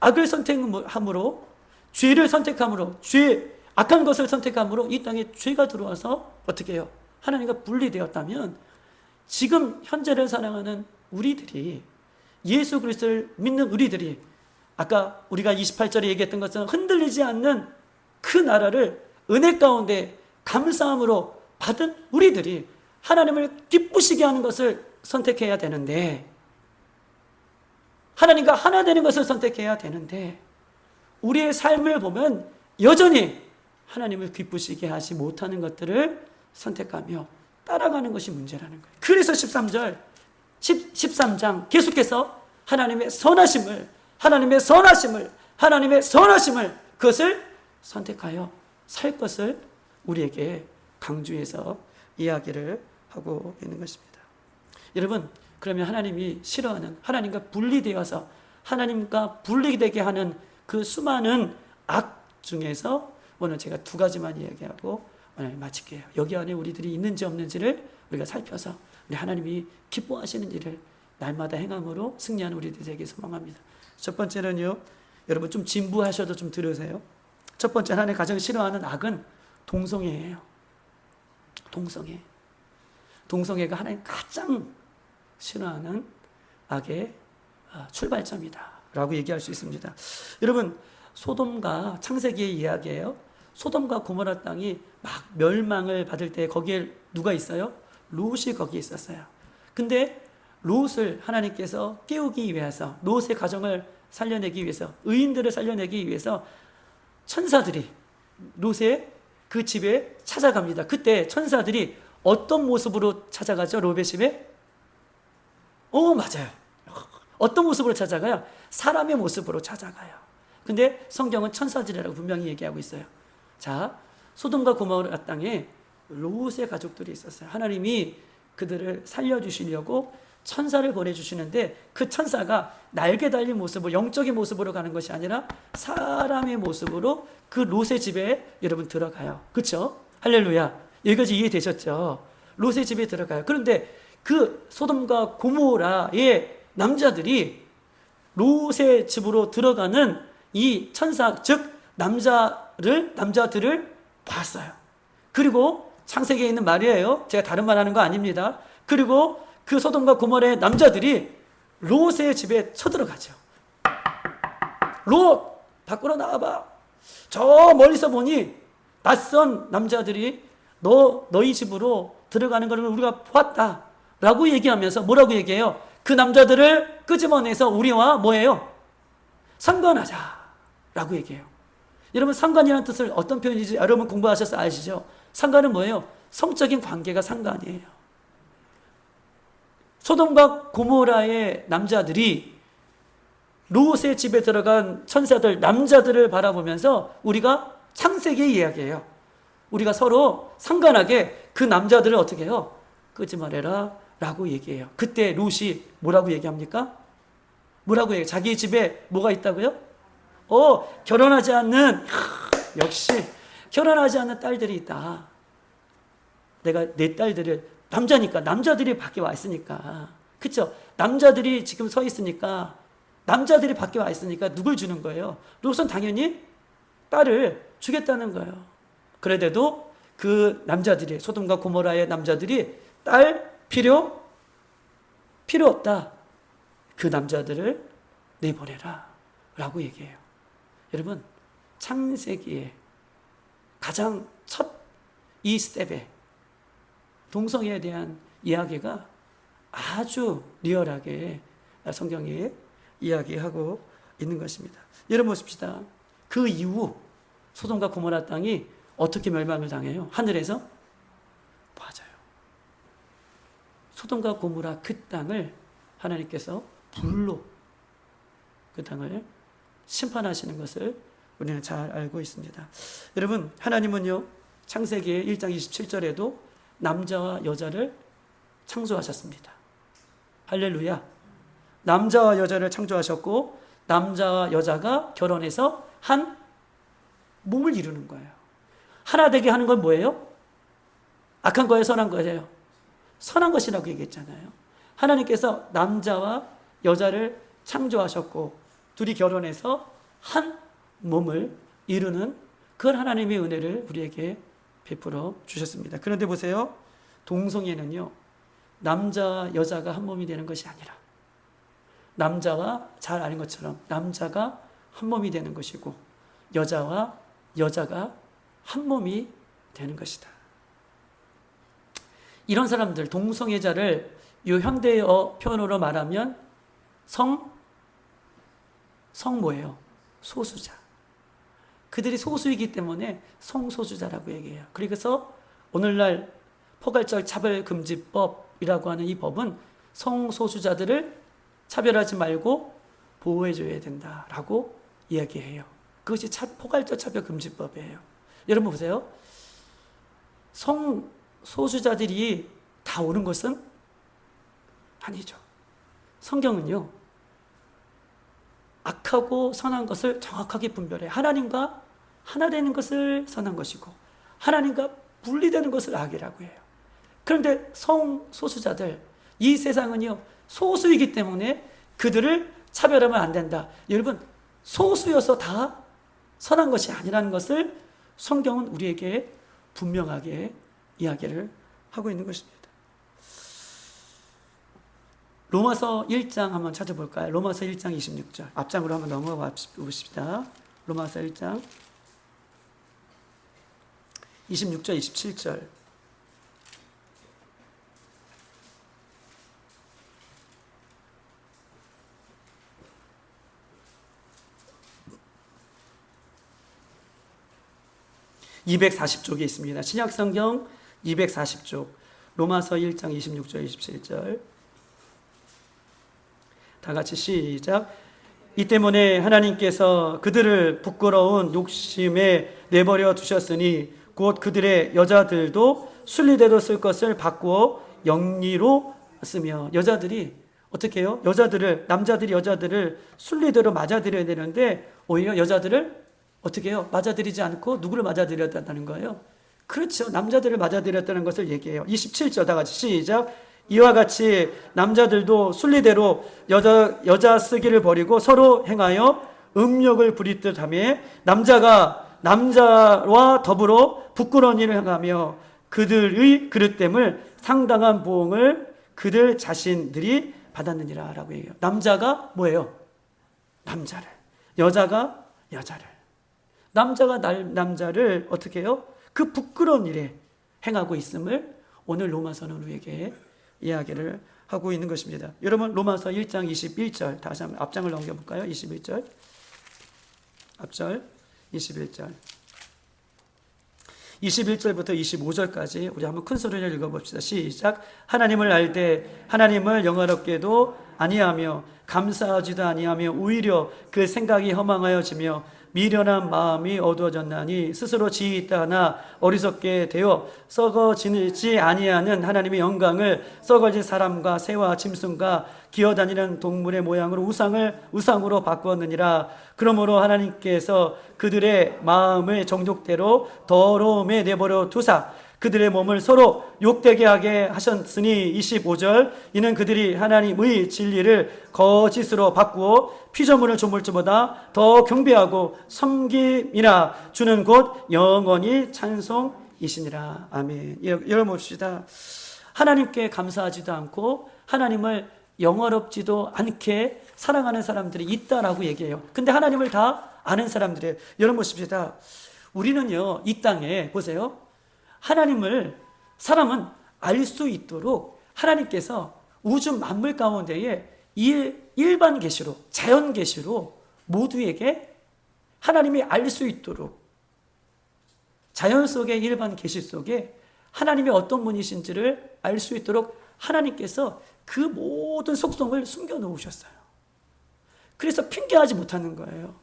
악을 선택함으로, 죄를 선택함으로, 악한 것을 선택함으로 이 땅에 죄가 들어와서 어떻게 해요? 하나님과 분리되었다면 지금 현재를 살아가는 우리들이, 예수 그리스도를 믿는 우리들이, 아까 우리가 28절에 얘기했던 것처럼 흔들리지 않는 그 나라를 은혜 가운데 감사함으로 받은 우리들이 하나님을 기쁘시게 하는 것을 선택해야 되는데, 하나님과 하나 되는 것을 선택해야 되는데, 우리의 삶을 보면 여전히 하나님을 기쁘시게 하지 못하는 것들을 선택하며 따라가는 것이 문제라는 거예요. 그래서 13장 계속해서 하나님의 선하심을 그것을 선택하여 살 것을 우리에게 강조해서 이야기를 하고 있는 것입니다. 여러분, 그러면 하나님이 싫어하는, 하나님과 분리되어서 하나님과 분리되게 하는 그 수많은 악 중에서 오늘 제가 두 가지만 이야기하고 오늘 마칠게요. 여기 안에 우리들이 있는지 없는지를 우리가 살펴서 우리 하나님이 기뻐하시는 일을 날마다 행함으로 승리하는 우리들 되게 소망합니다. 첫 번째는요, 여러분 좀 진부하셔도 좀 들으세요. 첫 번째, 하나님 가장 싫어하는 악은 동성애예요. 동성애가 하나님 가장 싫어하는 악의 출발점이다 라고 얘기할 수 있습니다. 여러분, 소돔과 창세기의 이야기예요. 소돔과 고모라 땅이 막 멸망을 받을 때 거기에 누가 있어요? 롯이 거기에 있었어요. 근데 롯을 하나님께서 깨우기 위해서, 롯의 가정을 살려내기 위해서, 의인들을 살려내기 위해서 천사들이 롯의 그 집에 찾아갑니다. 그때 천사들이 어떤 모습으로 찾아가죠? 롯의 집에? 맞아요. 어떤 모습으로 찾아가요? 사람의 모습으로 찾아가요. 근데 성경은 천사들이라고 분명히 얘기하고 있어요. 자, 소돔과 고모라 땅에 롯의 가족들이 있었어요. 하나님이 그들을 살려주시려고 천사를 보내주시는데, 그 천사가 날개 달린 모습으로, 영적인 모습으로 가는 것이 아니라 사람의 모습으로 그 롯의 집에 여러분 들어가요. 그렇죠? 할렐루야. 여기까지 이해되셨죠? 롯의 집에 들어가요. 그런데 그 소돔과 고모라의 남자들이 롯의 집으로 들어가는 이 천사, 즉 남자들을 봤어요. 그리고 창세기에 있는 말이에요. 제가 다른 말 하는 거 아닙니다. 그리고 그 소돔과 고모라의 남자들이 롯의 집에 쳐들어가죠. 롯, 밖으로 나와봐. 저 멀리서 보니 낯선 남자들이 너희 집으로 들어가는 것을 우리가 보았다 라고 얘기하면서 뭐라고 얘기해요? 그 남자들을 끄집어내서 우리와 뭐예요? 상관하자 라고 얘기해요. 여러분, 상관이라는 뜻을 어떤 표현이지 여러분 공부하셔서 아시죠? 상관은 뭐예요? 성적인 관계가 상관이에요. 소돔과 고모라의 남자들이 롯의 집에 들어간 천사들, 남자들을 바라보면서 우리가 창세기의 이야기예요. 우리가 서로 상관하게 그 남자들을 어떻게 해요? 끄집어내라 라고 얘기해요. 그때 롯이 뭐라고 얘기합니까? 뭐라고 얘기해요? 자기 집에 뭐가 있다고요? 결혼하지 않는, 역시 결혼하지 않는 딸들이 있다. 내가 내 딸들을, 남자니까, 남자들이 밖에 와 있으니까, 그쵸? 남자들이 지금 서 있으니까, 남자들이 밖에 와 있으니까 누굴 주는 거예요? 롯은 당연히 딸을 주겠다는 거예요. 그래도 그 남자들이, 소돔과 고모라의 남자들이 딸 필요 없다. 그 남자들을 내보내라 라고 얘기해요. 여러분, 창세기에 가장 첫 이 스텝에 동성애에 대한 이야기가 아주 리얼하게 성경에 이야기하고 있는 것입니다. 여러분 보십시다. 그 이후 소돔과 고모라 땅이 어떻게 멸망을 당해요? 하늘에서? 맞아요. 소돔과 고모라 그 땅을 하나님께서 불로 그 땅을 심판하시는 것을 우리는 잘 알고 있습니다. 여러분, 하나님은요, 창세기 1장 27절에도 남자와 여자를 창조하셨습니다. 할렐루야. 남자와 여자를 창조하셨고, 남자와 여자가 결혼해서 한 몸을 이루는 거예요. 하나 되게 하는 건 뭐예요? 악한 거예요? 선한 거예요? 선한 것이라고 얘기했잖아요. 하나님께서 남자와 여자를 창조하셨고, 둘이 결혼해서 한 몸을 이루는 그런 하나님의 은혜를 우리에게 베풀어 주셨습니다. 그런데 보세요. 동성애는요, 남자와 여자가 한 몸이 되는 것이 아니라 남자와 잘 아는 것처럼 남자가 한 몸이 되는 것이고 여자와 여자가 한 몸이 되는 것이다. 이런 사람들, 동성애자를 이 현대어 표현으로 말하면 성 뭐예요? 소수자. 그들이 소수이기 때문에 성소수자라고 얘기해요. 그래서 오늘날 포괄적 차별금지법이라고 하는 이 법은 성소수자들을 차별하지 말고 보호해줘야 된다라고 이야기해요. 그것이 포괄적 차별금지법이에요. 여러분 보세요. 성소수자들이 다 옳은 것은 아니죠. 성경은요, 악하고 선한 것을 정확하게 분별해. 하나님과 하나 되는 것을 선한 것이고 하나님과 분리되는 것을 악이라고 해요. 그런데 성소수자들, 이 세상은요 소수이기 때문에 그들을 차별하면 안 된다. 여러분, 소수여서 다 선한 것이 아니라는 것을 성경은 우리에게 분명하게 이야기를 하고 있는 것입니다. 로마서 1장 한번 찾아볼까요? 로마서 1장 26절. 앞장으로 한번 넘어가 봅시다. 로마서 1장 26절, 27절. (240쪽에) 있습니다. 신약성경 240쪽 로마서 1장 26절 27절 다 같이 시작. 이 때문에 하나님께서 그들을 부끄러운 욕심에 내버려 두셨으니 곧 그들의 여자들도 순리대로 쓸 것을 바꾸어 영리로 쓰며. 여자들이 어떻게 해요? 남자들이 여자들을 순리대로 맞아들여야 되는데 오히려 여자들을 어떻게 해요? 맞아들이지 않고 누구를 맞아들였다는 거예요? 그렇죠. 남자들을 맞아들였다는 것을 얘기해요. 27절 다 같이 시작. 이와 같이 남자들도 순리대로 여자 쓰기를 버리고 서로 행하여 음욕을 부리듯 하며 남자가 남자와 더불어 부끄러운 일을 행하며 그들의 그릇됨을 상당한 보응을 그들 자신들이 받았느니라 라고 얘기해요. 남자가 뭐예요? 남자를. 여자가 여자를. 남자가 남자를 어떻게 해요? 그 부끄러운 일에 행하고 있음을 오늘 로마서는 우리에게 이야기를 하고 있는 것입니다. 여러분 로마서 1장 21절 다시 한번 앞장을 넘겨볼까요? 21절 앞절 21절 21절부터 25절까지 우리 한번 큰 소리를 읽어봅시다. 시작. 하나님을 알되 하나님을 영화롭게도 아니하며 감사하지도 아니하며 오히려 그 생각이 허망하여지며 미련한 마음이 어두워졌나니 스스로 지혜있다 하나 어리석게 되어 썩어지지 아니하는 하나님의 영광을 썩어진 사람과 새와 짐승과 기어다니는 동물의 모양으로 우상으로 바꾸었느니라. 그러므로 하나님께서 그들의 마음을 정욕대로 더러움에 내버려 두사 그들의 몸을 서로 욕되게 하게 하셨으니 25절 이는 그들이 하나님의 진리를 거짓으로 바꾸어 피조물을 조물주보다 더 경배하고 섬김이나 주는 곧 영원히 찬송이시니라. 아멘. 열어봅시다. 하나님께 감사하지도 않고 하나님을 영화롭지도 않게 사랑하는 사람들이 있다라고 얘기해요. 근데 하나님을 다 아는 사람들이에요. 여러분 보십시다. 우리는요 이 땅에 보세요. 하나님을 사람은 알 수 있도록 하나님께서 우주 만물 가운데에 일반 계시로 자연 계시로 모두에게 하나님이 알 수 있도록 자연 속의 일반 계시 속에 하나님이 어떤 분이신지를 알 수 있도록 하나님께서 그 모든 속성을 숨겨 놓으셨어요. 그래서 핑계하지 못하는 거예요.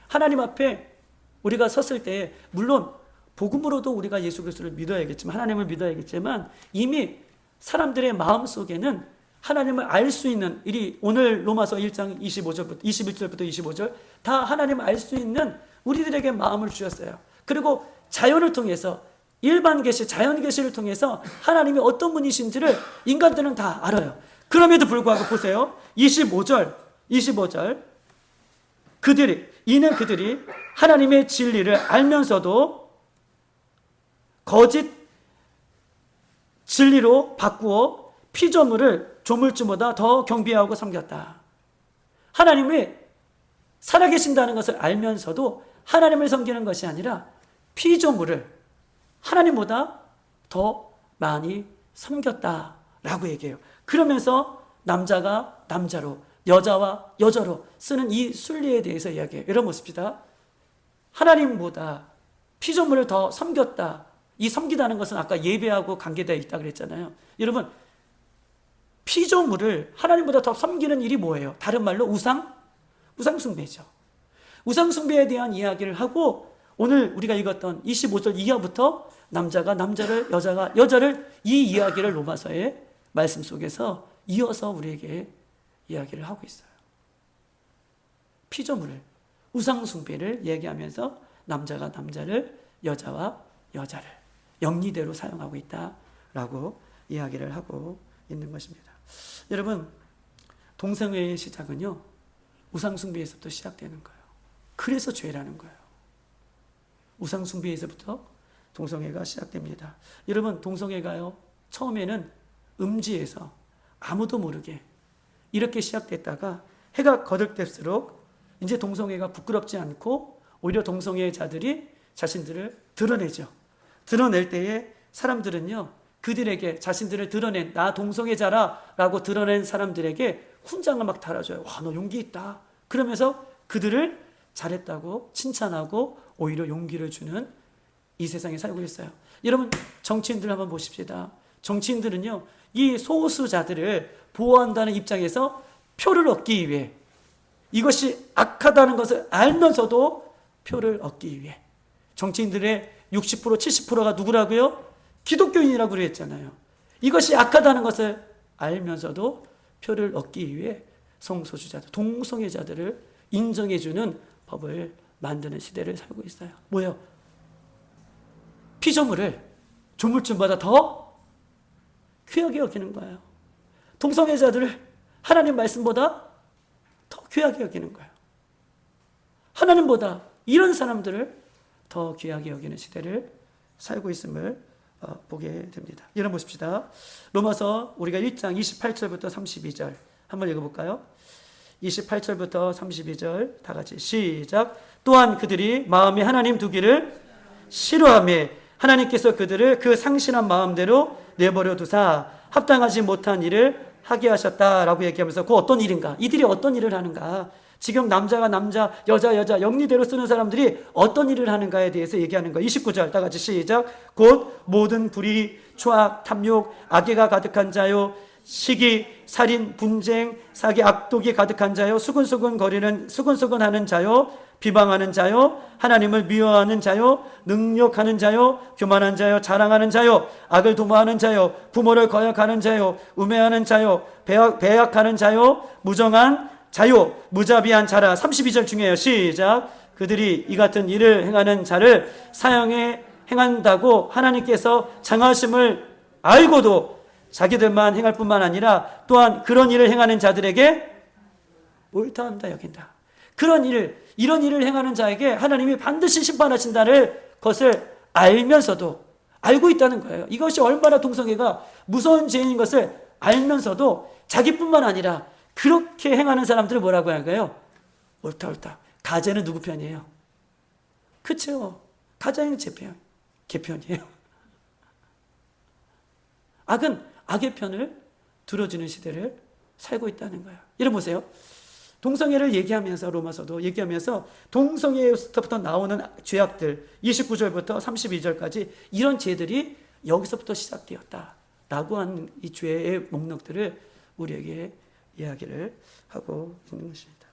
하나님 앞에 우리가 섰을 때 물론 복음으로도 우리가 예수 그리스도를 믿어야겠지만 하나님을 믿어야겠지만 이미 사람들의 마음속에는 하나님을 알 수 있는 오늘 로마서 1장 21절부터 25절 다 하나님을 알 수 있는 우리들에게 마음을 주셨어요. 그리고 자연을 통해서 일반 계시, 자연 계시를 통해서 하나님이 어떤 분이신지를 인간들은 다 알아요. 그럼에도 불구하고 보세요. 25절 그들이 하나님의 진리를 알면서도 거짓 진리로 바꾸어 피조물을 조물주보다 더 경배하고 섬겼다. 하나님이 살아계신다는 것을 알면서도 하나님을 섬기는 것이 아니라 피조물을 하나님보다 더 많이 섬겼다라고 얘기해요. 그러면서 남자가 남자로 여자와 여자로 쓰는 이 순리에 대해서 이야기해요. 여러분 보십시다. 하나님보다 피조물을 더 섬겼다. 이 섬기다는 것은 아까 예배하고 관계되어 있다 그랬잖아요. 여러분 피조물을 하나님보다 더 섬기는 일이 뭐예요? 다른 말로 우상숭배죠. 우상숭배에 대한 이야기를 하고 오늘 우리가 읽었던 25절 이하부터 남자가 남자를 여자가 여자를 이 이야기를 로마서의 말씀 속에서 이어서 우리에게 이야기를 하고 있어요. 피조물을 우상숭배를 얘기하면서 남자가 남자를 여자와 여자를 영리대로 사용하고 있다라고 이야기를 하고 있는 것입니다. 여러분 동성애의 시작은요 우상숭배에서부터 시작되는 거예요. 그래서 죄라는 거예요. 우상숭배에서부터 동성애가 시작됩니다. 여러분 동성애가요 처음에는 음지에서 아무도 모르게 이렇게 시작됐다가 해가 거듭될수록 이제 동성애가 부끄럽지 않고 오히려 동성애자들이 자신들을 드러내죠. 드러낼 때에 사람들은요 그들에게 자신들을 드러낸 나 동성애자라 라고 드러낸 사람들에게 훈장을 막 달아줘요. 와, 너 용기 있다. 그러면서 그들을 잘했다고 칭찬하고 오히려 용기를 주는 이 세상에 살고 있어요. 여러분 정치인들 한번 보십시다. 정치인들은요 이 소수자들을 보호한다는 입장에서 표를 얻기 위해 이것이 악하다는 것을 알면서도 표를 얻기 위해 정치인들의 60% 70%가 누구라고요? 기독교인이라고 그랬잖아요. 이것이 악하다는 것을 알면서도 표를 얻기 위해 성소수자들, 동성애자들을 인정해주는 법을 만드는 시대를 살고 있어요. 뭐요? 피조물을 조물주보다 더 귀하게 여기는 거예요. 동성애자들을 하나님 말씀보다 더 귀하게 여기는 거예요. 하나님보다 이런 사람들을 더 귀하게 여기는 시대를 살고 있음을 보게 됩니다. 여러분 보십시다. 로마서 우리가 1장 28절부터 32절 한번 읽어볼까요? 28절부터 32절 다 같이 시작. 또한 그들이 마음에 하나님 두기를 싫어하며 하나님께서 그들을 그 상실한 마음대로 내버려 두사 합당하지 못한 일을 하게 하셨다라고 얘기하면서 그 어떤 일인가? 이들이 어떤 일을 하는가? 지금 남자가 남자, 여자 여자 영리대로 쓰는 사람들이 어떤 일을 하는가에 대해서 얘기하는 거예요. 29절 다 같이 시작. 곧 모든 불의, 추악, 탐욕, 악의가 가득한 자요, 시기, 살인, 분쟁, 사기, 악독이 가득한 자요, 수근수근하는 자요, 비방하는 자요, 하나님을 미워하는 자요, 능욕하는 자요, 교만한 자요, 자랑하는 자요, 악을 도모하는 자요, 부모를 거역하는 자요, 우매하는 자요, 배약하는 자요, 무정한 자요, 무자비한 자라. 32절 중에요. 시작. 그들이 이 같은 일을 행하는 자를 사형에 행한다고 하나님께서 장하심을 알고도 자기들만 행할 뿐만 아니라 또한 그런 일을 행하는 자들에게 옳다 한다 여긴다. 이런 일을 행하는 자에게 하나님이 반드시 심판하신다는 것을 알면서도, 알고 있다는 거예요. 이것이 얼마나 동성애가 무서운 죄인 것을 알면서도 자기뿐만 아니라 그렇게 행하는 사람들을 뭐라고 할까요? 옳다. 가죄는 누구 편이에요? 그렇죠. 가죄는 제 편, 개 편이에요. 악은 악의 편을 들어주는 시대를 살고 있다는 거예요. 여러분 보세요. 동성애를 얘기하면서, 로마서도 얘기하면서 동성애에서부터 나오는 죄악들 29절부터 32절까지 이런 죄들이 여기서부터 시작되었다라고 하는 이 죄의 목록들을 우리에게 이야기를 하고 있는 것입니다.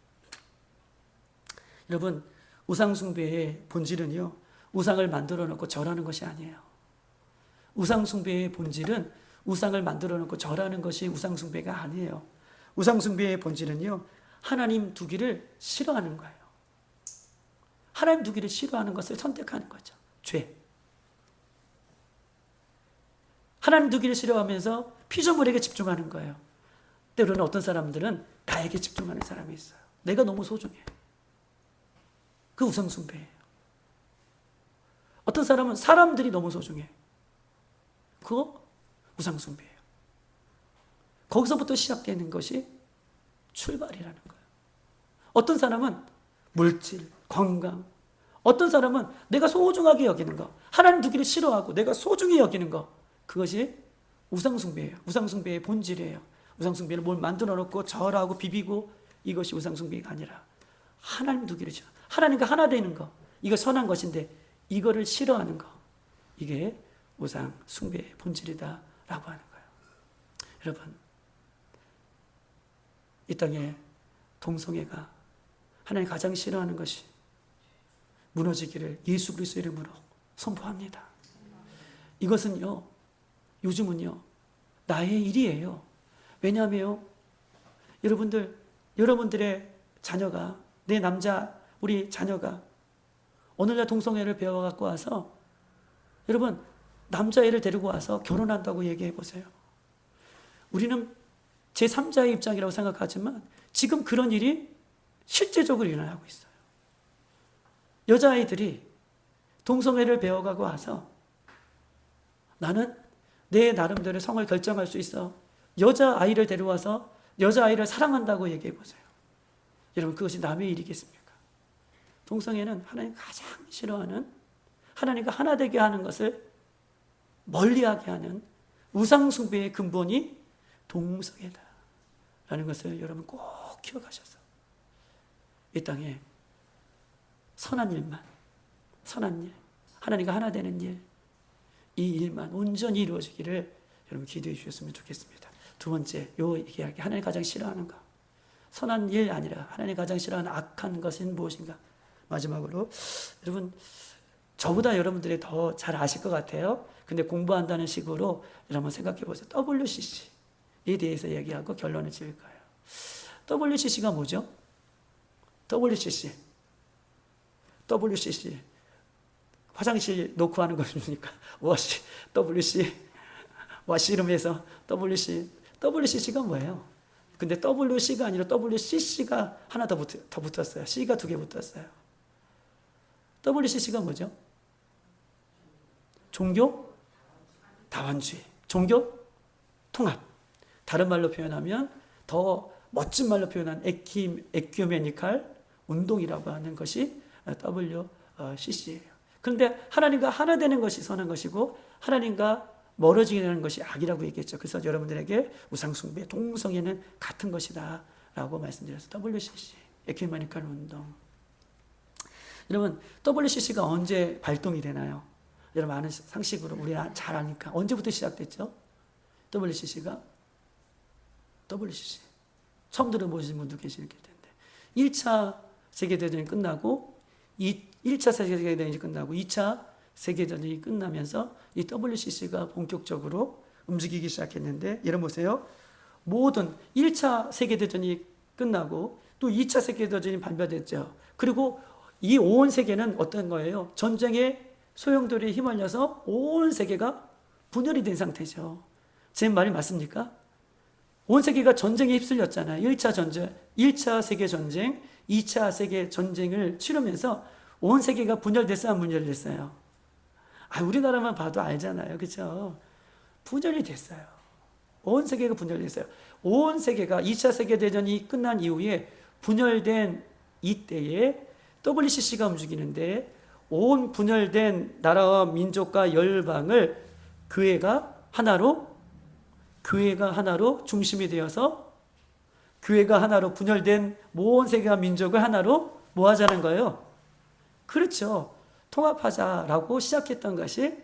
여러분, 우상숭배의 본질은요, 우상을 만들어 놓고 절하는 것이 아니에요. 우상숭배의 본질은 우상을 만들어 놓고 절하는 것이 우상숭배가 아니에요. 우상숭배의 본질은요, 하나님 두기를 싫어하는 거예요. 하나님 두기를 싫어하는 것을 선택하는 거죠. 죄. 하나님 두기를 싫어하면서 피조물에게 집중하는 거예요. 때로는 어떤 사람들은 나에게 집중하는 사람이 있어요. 내가 너무 소중해. 그 우상숭배예요. 어떤 사람은 사람들이 너무 소중해. 그거 우상숭배예요. 거기서부터 시작되는 것이 출발이라는 거예요. 어떤 사람은 물질, 건강, 어떤 사람은 내가 소중하게 여기는 거, 하나님 두기를 싫어하고 내가 소중히 여기는 거, 그것이 우상숭배예요. 우상숭배의 본질이에요. 우상숭배를 뭘 만들어 놓고 절하고 비비고, 이것이 우상숭배가 아니라 하나님 두기를 싫어. 하나님과 하나 되는 거, 이거 선한 것인데 이거를 싫어하는 거, 이게 우상숭배의 본질이다라고 하는 거예요. 여러분, 이 땅에 동성애가 하나님 가장 싫어하는 것이 무너지기를 예수 그리스도의 이름으로 선포합니다. 이것은요, 요즘은요, 나의 일이에요. 왜냐하면 여러분들의 자녀가, 내 남자, 우리 자녀가 오늘날 동성애를 배워갖고 와서, 여러분, 남자애를 데리고 와서 결혼한다고 얘기해 보세요. 우리는 제3자의 입장이라고 생각하지만 지금 그런 일이 실제적으로 일어나고 있어요. 여자아이들이 동성애를 배워가고 와서 나는 내 나름대로 성을 결정할 수 있어. 여자아이를 데려와서 여자아이를 사랑한다고 얘기해 보세요. 여러분, 그것이 남의 일이겠습니까? 동성애는 하나님 가장 싫어하는, 하나님과 하나 되게 하는 것을 멀리하게 하는 우상숭배의 근본이 동성애다 라는 것을 여러분 꼭 기억하셔서 이 땅에 선한 일만, 선한 일, 하나님과 하나 되는 일, 이 일만 온전히 이루어지기를 여러분 기도해 주셨으면 좋겠습니다. 두 번째, 요 이야기, 하나님 가장 싫어하는 거, 선한 일 아니라 하나님 가장 싫어하는 악한 것은 무엇인가? 마지막으로, 여러분 저보다 여러분들이 더 잘 아실 것 같아요. 근데 공부한다는 식으로 여러분 생각해 보세요. WCC에 대해서 얘기하고 결론을 지을 거예요. WCC가 뭐죠? WCC 화장실 놓고 하는 것입니까? 워시, WC, 와시룸에서 WCC가 뭐예요? 근데 WC가 아니라 WCC가 하나 더 붙었어요. C가 2개 붙었어요. WCC가 뭐죠? 종교 다원주의, 종교 통합. 다른 말로 표현하면, 더 멋진 말로 표현한 에큐메니칼 운동이라고 하는 것이 WCC예요. 그런데 하나님과 하나 되는 것이 선한 것이고 하나님과 멀어지게 되는 것이 악이라고 얘기했죠. 그래서 여러분들에게 우상숭배, 동성애는 같은 것이다 라고 말씀드렸어요. WCC, 에큐메니컬 운동. 여러분, WCC가 언제 발동이 되나요? 여러분 아는 상식으로 우리가 잘 아니까 언제부터 시작됐죠? WCC가? WCC. 처음 들어보신 분도 계실 텐데 1차 세계대전이 끝나고 1차 세계대전이 끝나고 2차 세계대전이 끝나면서 이 WCC가 본격적으로 움직이기 시작했는데 여러분 보세요. 모든 1차 세계대전이 끝나고 또 2차 세계대전이 발발됐죠. 그리고 이 온 세계는 어떤 거예요? 전쟁의 소용돌이에 휘말려서 온 세계가 분열이 된 상태죠. 제 말이 맞습니까? 온 세계가 전쟁에 휩쓸렸잖아요. 1차 세계 전쟁, 2차 세계 전쟁을 치르면서 온 세계가 분열됐어요, 안 분열됐어요? 우리나라만 봐도 알잖아요. 그렇죠? 분열이 됐어요. 온 세계가 분열됐어요. 온 세계가 2차 세계대전이 끝난 이후에 분열된 이때에 WCC가 움직이는데 온 분열된 나라와 민족과 열방을 교회가 하나로 중심이 되어서 교회가 하나로 분열된 온 세계와 민족을 하나로 뭐 하자는 거예요? 그렇죠. 통합하자라고 시작했던 것이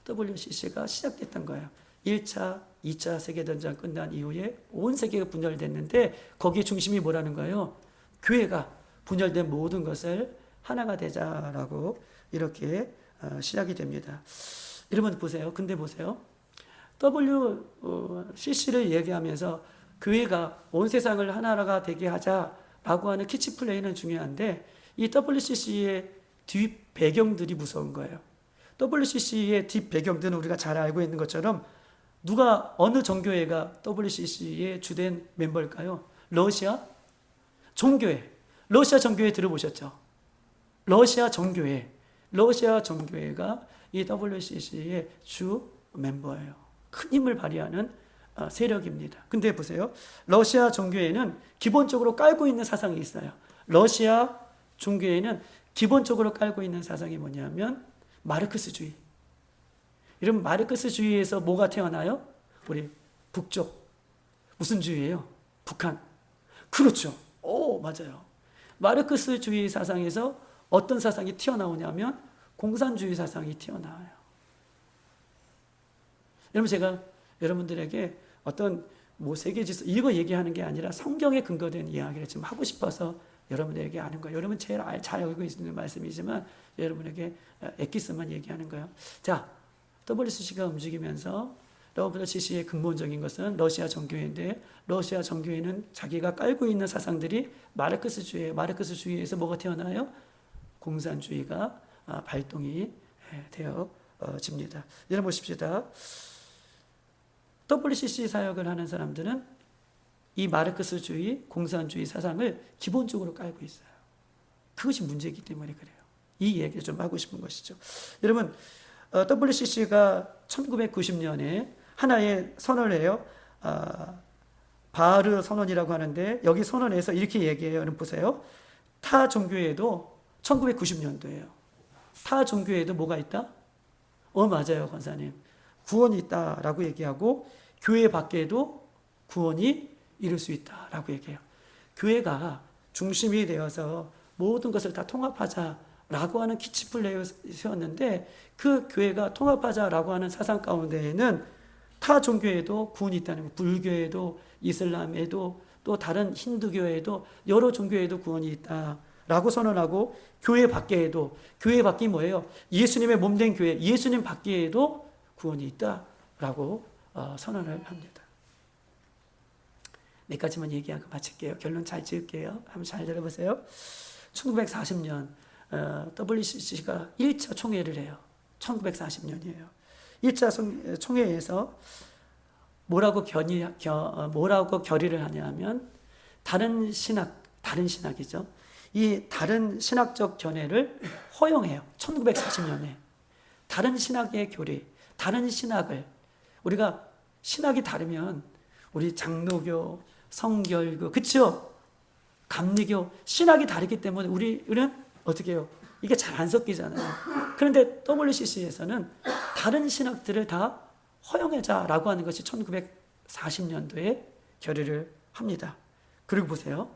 WCC가 시작됐던 거예요. 1차, 2차 세계대전 끝난 이후에 온 세계가 분열됐는데 거기에 중심이 뭐라는 거예요? 교회가 분열된 모든 것을 하나가 되자라고 이렇게 시작이 됩니다. 여러분 보세요. 근데 보세요. WCC를 얘기하면서 교회가 온 세상을 하나가 되게 하자라고 하는 키치플레이는 중요한데 이 WCC의 뒷 배경들이 무서운 거예요. WCC의 뒷 배경들은 우리가 잘 알고 있는 것처럼 어느 정교회가 WCC의 주된 멤버일까요? 러시아 정교회. 러시아 정교회 들어보셨죠? 러시아 정교회가 이 WCC의 주 멤버예요. 큰 힘을 발휘하는 세력입니다. 근데 보세요. 러시아 정교회는 기본적으로 깔고 있는 사상이 있어요. 러시아 종교회는 기본적으로 깔고 있는 사상이 뭐냐면 마르크스주의. 이런 마르크스주의에서 뭐가 태어나요? 우리 북쪽. 무슨 주의예요? 북한. 그렇죠. 맞아요. 마르크스주의 사상에서 어떤 사상이 튀어나오냐면 공산주의 사상이 튀어나와요. 여러분 제가 여러분들에게 어떤 세계지수 이거 얘기하는 게 아니라 성경에 근거된 이야기를 지금 하고 싶어서 여러분들에게 하는 거예요. 여러분 제일 잘 알고 있는 말씀이지만 여러분에게 엑기스만 얘기하는 거예요. 자, WCC가 움직이면서 WCC의 근본적인 것은 러시아 정교회인데 러시아 정교회는 자기가 깔고 있는 사상들이 마르크스주의에서 뭐가 태어나요? 공산주의가 발동이 되어집니다. 여러분 보십시다. WCC 사역을 하는 사람들은 이 마르크스주의, 공산주의 사상을 기본적으로 깔고 있어요. 그것이 문제이기 때문에 그래요. 이 얘기를 좀 하고 싶은 것이죠. 여러분, WCC가 1990년에 하나의 선언을 해요. 바흐르 선언이라고 하는데 여기 선언에서 이렇게 얘기해요. 여러분 보세요. 타 종교에도 1990년도예요. 타 종교에도 뭐가 있다? 맞아요, 권사님. 구원이 있다라고 얘기하고 교회 밖에도 구원이 이룰 수 있다라고 얘기해요. 교회가 중심이 되어서 모든 것을 다 통합하자라고 하는 키치플레이였는데 그 교회가 통합하자라고 하는 사상 가운데에는 타 종교에도 구원이 있다는 거예요. 불교에도 이슬람에도 또 다른 힌두교에도 여러 종교에도 구원이 있다라고 선언하고 교회 밖이 뭐예요? 예수님의 몸된 교회, 예수님 밖에도 구원이 있다라고 선언을 합니다. 몇 가지만 얘기하고 마칠게요. 결론 잘 지을게요. 한번 잘 들어보세요. 1940년 WCC가 1차 총회를 해요. 1940년이에요. 1차 총회에서 뭐라고 결의를 하냐면 다른 신학이죠. 이 다른 신학적 견해를 허용해요. 1940년에 다른 신학의 교리, 다른 신학을 우리가 신학이 다르면 우리 장로교, 성결교, 그렇죠? 감리교 신학이 다르기 때문에 우리는 어떻게 해요? 이게 잘 안 섞이잖아요. 그런데 WCC에서는 다른 신학들을 다 허용하자라고 하는 것이 1940년도에 결의를 합니다. 그리고 보세요.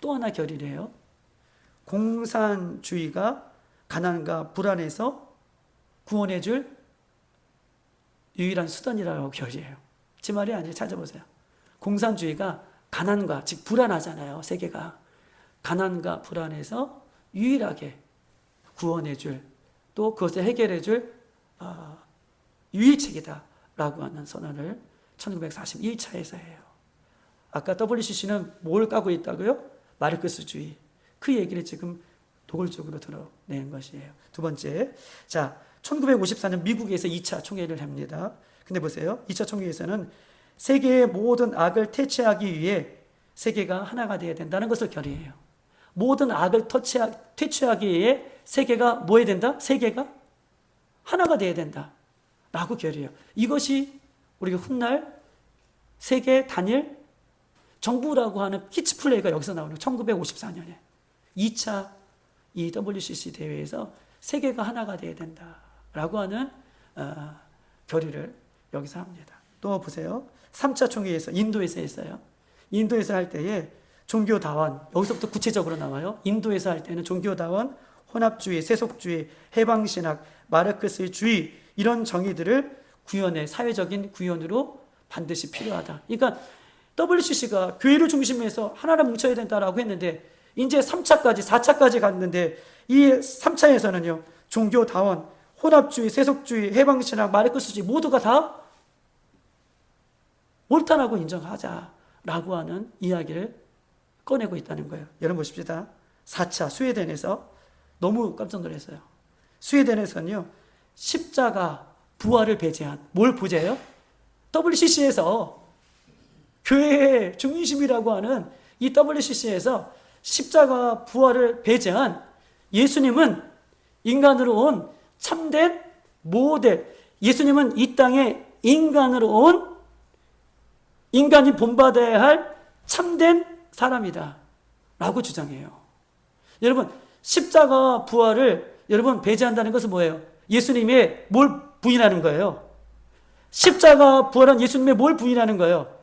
또 하나 결의를 해요. 공산주의가 가난과 불안에서 구원해 줄 유일한 수단이라고 결의해요. 제 말이 아니에요. 찾아보세요. 공산주의가 가난과, 즉 불안하잖아요. 세계가. 가난과 불안에서 유일하게 구원해 줄, 또 그것을 해결해 줄 유일책이다 라고 하는 선언을 1941차에서 해요. 아까 WCC는 뭘 까고 있다고요? 마르크스주의. 그 얘기를 지금 도골적으로 드러낸 것이에요. 두 번째, 자, 1954년 미국에서 2차 총회를 합니다. 근데 보세요. 2차 총회에서는 세계의 모든 악을 퇴치하기 위해 세계가 하나가 되어야 된다는 것을 결의해요. 모든 악을 퇴치하기 위해 세계가 뭐 해야 된다? 세계가 하나가 되어야 된다 라고 결의해요. 이것이 우리가 훗날 세계 단일 정부라고 하는 키치플레이가 여기서 나오는 1954년에 2차 이 WCC 대회에서 세계가 하나가 되어야 된다라고 하는 결의를 여기서 합니다. 또 보세요. 3차 총회에서 인도에서 했어요. 인도에서 할 때에 종교다원, 여기서부터 구체적으로 나와요. 인도에서 할 때는 종교다원, 혼합주의, 세속주의, 해방신학, 마르크스의 주의 이런 정의들을 구현의 사회적인 구현으로 반드시 필요하다. 그러니까 WCC가 교회를 중심해서 하나를 뭉쳐야 된다라고 했는데 이제 3차까지 4차까지 갔는데 이 3차에서는요. 종교다원, 혼합주의, 세속주의, 해방신학, 마르크스주의 모두가 다 옳다라고 인정하자라고 하는 이야기를 꺼내고 있다는 거예요. 여러분 보십시다. 4차 스웨덴에서 너무 깜짝 놀랐어요. 스웨덴에서는요. 십자가 부활을 배제한 뭘 부제해요? WCC에서 교회의 중심이라고 하는 이 WCC에서 십자가 부활을 배제한 예수님은 인간으로 온 참된 모델, 예수님은 이 땅에 인간으로 온 인간이 본받아야 할 참된 사람이다 라고 주장해요. 여러분 십자가 부활을 여러분 배제한다는 것은 뭐예요? 예수님의 뭘 부인하는 거예요? 십자가 부활한 예수님의 뭘 부인하는 거예요?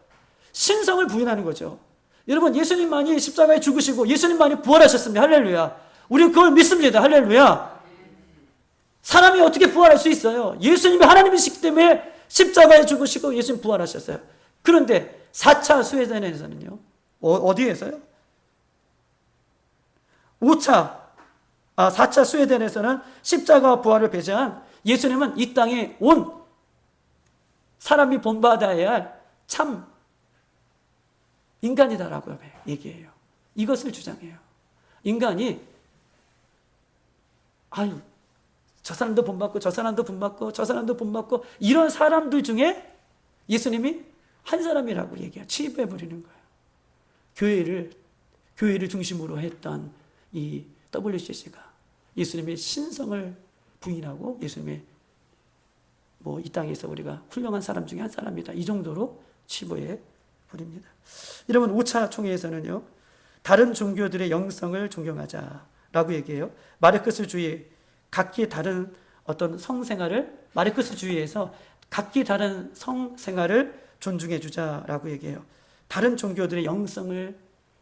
신성을 부인하는 거죠. 여러분 예수님만이 십자가에 죽으시고 예수님만이 부활하셨습니다. 할렐루야. 우리는 그걸 믿습니다. 할렐루야. 사람이 어떻게 부활할 수 있어요? 예수님이 하나님이시기 때문에 십자가에 죽으시고 예수님 부활하셨어요. 그런데 4차 스웨덴에서는요. 어디에서요? 4차 스웨덴에서는 십자가 부활을 배제한 예수님은 이 땅에 온 사람이 본받아야 할 참 인간이다라고 얘기해요. 이것을 주장해요. 인간이 저 사람도 본받고 저 사람도 본받고 저 사람도 본받고 이런 사람들 중에 예수님이 한 사람이라고 얘기해요. 취급해버리는 거예요. 교회를 중심으로 했던 이 WCC가 예수님의 신성을 부인하고 예수님의 이 땅에서 우리가 훌륭한 사람 중에 한 사람이다. 이 정도로 취급해 버립니다. 여러분 5차 총회에서는요. 다른 종교들의 영성을 존경하자라고 얘기해요. 마르크스주의 각기 다른 어떤 성생활을 마르크스주의에서 각기 다른 성생활을 존중해 주자라고 얘기해요. 다른 종교들의 영성을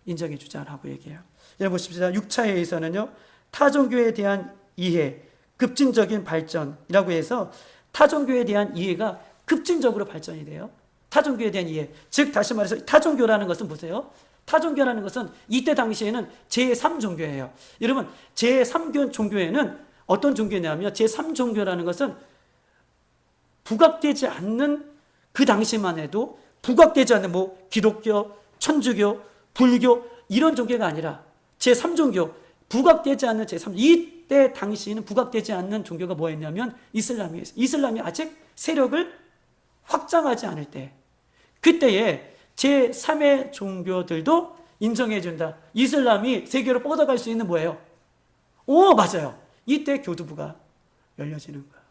인정해 주자라고 얘기해요. 여러분 보십시다. 6차회에서는요. 타종교에 대한 이해, 급진적인 발전이라고 해서 타종교에 대한 이해가 급진적으로 발전이 돼요. 타종교에 대한 이해. 즉 다시 말해서 타종교라는 것은 보세요. 타종교라는 것은 이때 당시에는 제3종교예요. 여러분 제3종교에는 어떤 종교냐면 제3종교라는 것은 부각되지 않는 그 당시만 해도 부각되지 않는 기독교, 천주교, 불교 이런 종교가 아니라 제3종교 부각되지 않는 제3 이때 당시에는 부각되지 않는 종교가 뭐였냐면 이슬람이었어요. 이슬람이 아직 세력을 확장하지 않을 때 그때에 제3의 종교들도 인정해준다. 이슬람이 세계로 뻗어갈 수 있는 뭐예요? 맞아요. 이때 교두부가 열려지는 거예요.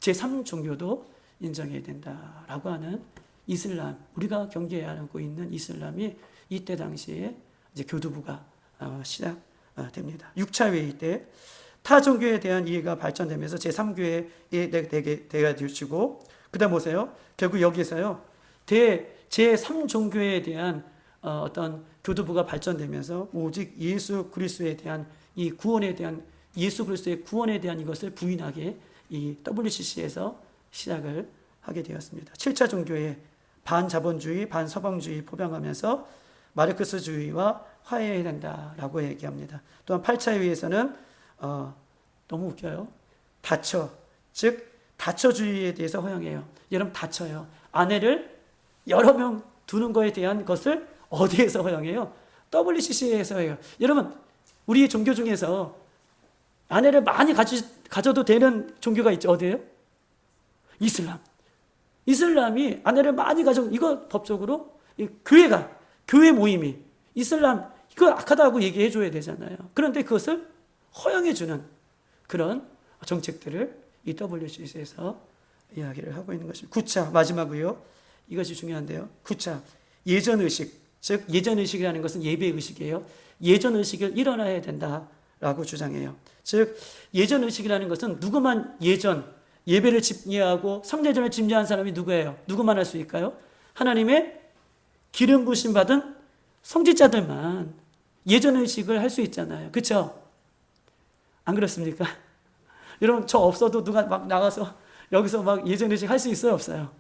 제3종교도 인정해야 된다라고 하는 이슬람, 우리가 경계하고 있는 이슬람이 이때 당시에 이제 교두부가 됩니다. 6차 회의 때 타 종교에 대한 이해가 발전되면서 제3교회에 되게 되어지고, 그 다음 보세요. 결국 여기에서요, 제3종교에 대한 어떤 교두부가 발전되면서 오직 예수 그리스도에 대한 이 구원에 대한, 예수 그리스도의 구원에 대한 이것을 부인하게 이 WCC에서 시작을 하게 되었습니다. 7차 종교의 반자본주의, 반서방주의 포병하면서 마르크스주의와 화해해야 된다라고 얘기합니다. 또한 8차 회의에서는 너무 웃겨요. 다처, 즉 다처주의에 대해서 허용해요. 여러분, 다처요. 아내를 여러 명 두는 거에 대한 것을 어디에서 허용해요? WCC에서 해요. 여러분, 우리 종교 중에서 아내를 많이 가져도 되는 종교가 있죠. 어디예요? 이슬람. 이슬람이 아내를 많이 이거 법적으로 교회 모임이 이슬람 이거 악하다고 얘기해 줘야 되잖아요. 그런데 그것을 허용해 주는 그런 정책들을 이 WCC에서 이야기를 하고 있는 것입니다. 9차 마지막이고요. 이것이 중요한데요. 9차 예전의식, 즉 예전의식이라는 것은 예배의식이에요. 예전의식을 일어나야 된다라고 주장해요. 즉 예전의식이라는 것은 누구만 예배를 집례하고 성례전을 집례한 사람이 누구예요? 누구만 할 수 있을까요? 하나님의 기름 부심 받은 성직자들만 예전의식을 할 수 있잖아요. 그렇죠? 안 그렇습니까? 여러분, 저 없어도 누가 막 나가서 여기서 막 예전의식 할 수 있어요? 없어요?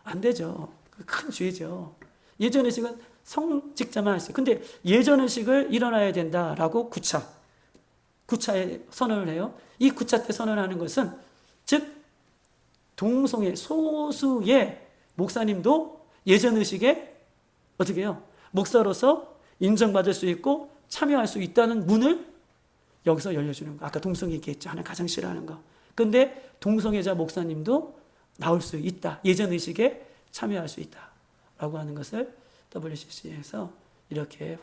안 되죠. 큰 죄죠. 예전의식은 성직자만 할 수 있어요. 근데 예전의식을 일어나야 된다라고 9차에 선언을 해요. 이 9차 때 선언하는 것은 즉 동성애 소수의 목사님도 예전의식에 어떻게 해요? 목사로서 인정받을 수 있고 참여할 수 있다는 문을 여기서 열려주는 거. 아까 동성애 얘기했죠. 하나 가장 싫어하는 거. 근데 동성애자 목사님도 나올 수 있다. 예전의식에 참여할 수 있다. 라고 하는 것을 WCC에서 이렇게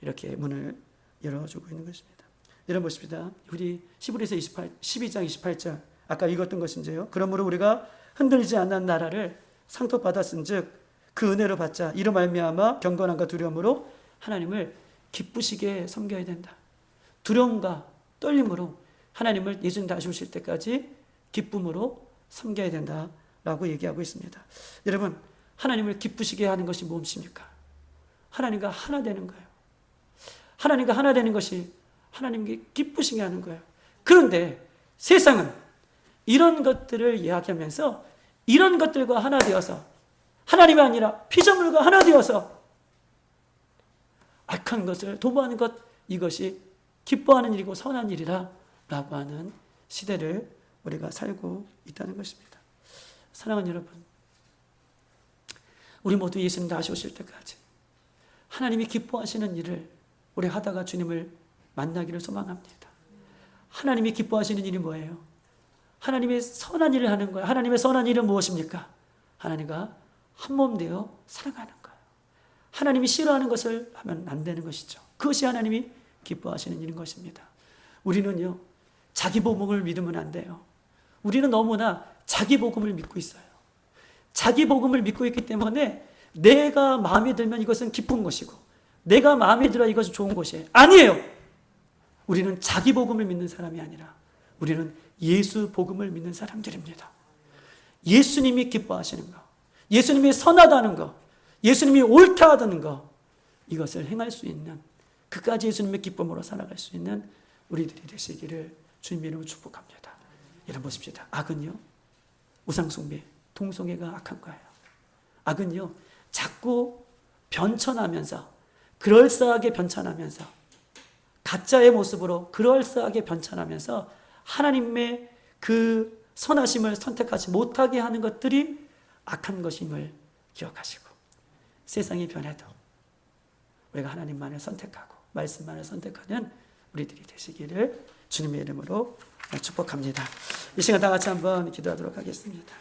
이렇게 문을 열어주고 있는 것입니다. 여러분 보십시다. 우리 히브리서 12장 28절 아까 읽었던 것인데요. 그러므로 우리가 흔들리지 않는 나라를 상속받았은즉 그 은혜로 받자. 이로 말미암아 경건함과 두려움으로 하나님을 기쁘시게 섬겨야 된다. 두려움과 떨림으로 하나님을 예수님 다시 오실 때까지 기쁨으로 섬겨야 된다라고 얘기하고 있습니다. 여러분, 하나님을 기쁘시게 하는 것이 무엇입니까? 하나님과 하나 되는 거예요. 하나님과 하나 되는 것이 하나님께 기쁘시게 하는 거예요. 그런데 세상은 이런 것들을 이야기하면서 이런 것들과 하나 되어서 하나님이 아니라 피조물과 하나 되어서 악한 것을 도모하는 것, 이것이 기뻐하는 일이고 선한 일이라 라고 하는 시대를 우리가 살고 있다는 것입니다. 사랑하는 여러분, 우리 모두 예수님 다시 오실 때까지 하나님이 기뻐하시는 일을 우리 하다가 주님을 만나기를 소망합니다. 하나님이 기뻐하시는 일이 뭐예요? 하나님의 선한 일을 하는 거예요. 하나님의 선한 일은 무엇입니까? 하나님과 한몸 되어 살아가는 거예요. 하나님이 싫어하는 것을 하면 안 되는 것이죠. 그것이 하나님이 기뻐하시는 일인 것입니다. 우리는요, 자기 복음을 믿으면 안 돼요. 우리는 너무나 자기 복음을 믿고 있어요. 자기 복음을 믿고 있기 때문에 내가 마음에 들면 이것은 기쁜 것이고 내가 마음에 들어 이것이 좋은 것이에요. 아니에요. 우리는 자기 복음을 믿는 사람이 아니라 우리는 예수 복음을 믿는 사람들입니다. 예수님이 기뻐하시는 것, 예수님이 선하다는 것, 예수님이 옳다하다는 것, 이것을 행할 수 있는, 그까지 예수님의 기쁨으로 살아갈 수 있는 우리들이 되시기를 주님 이름으로 축복합니다. 여러분 보십시다. 악은요, 우상숭배, 동성애가 악한 거예요. 악은요, 자꾸 변천하면서, 그럴싸하게 변천하면서, 가짜의 모습으로 그럴싸하게 변천하면서 하나님의 그 선하심을 선택하지 못하게 하는 것들이 악한 것임을 기억하시고, 세상이 변해도 우리가 하나님만을 선택하고 말씀만을 선택하는 우리들이 되시기를 주님의 이름으로 축복합니다. 이 시간 다 같이 한번 기도하도록 하겠습니다.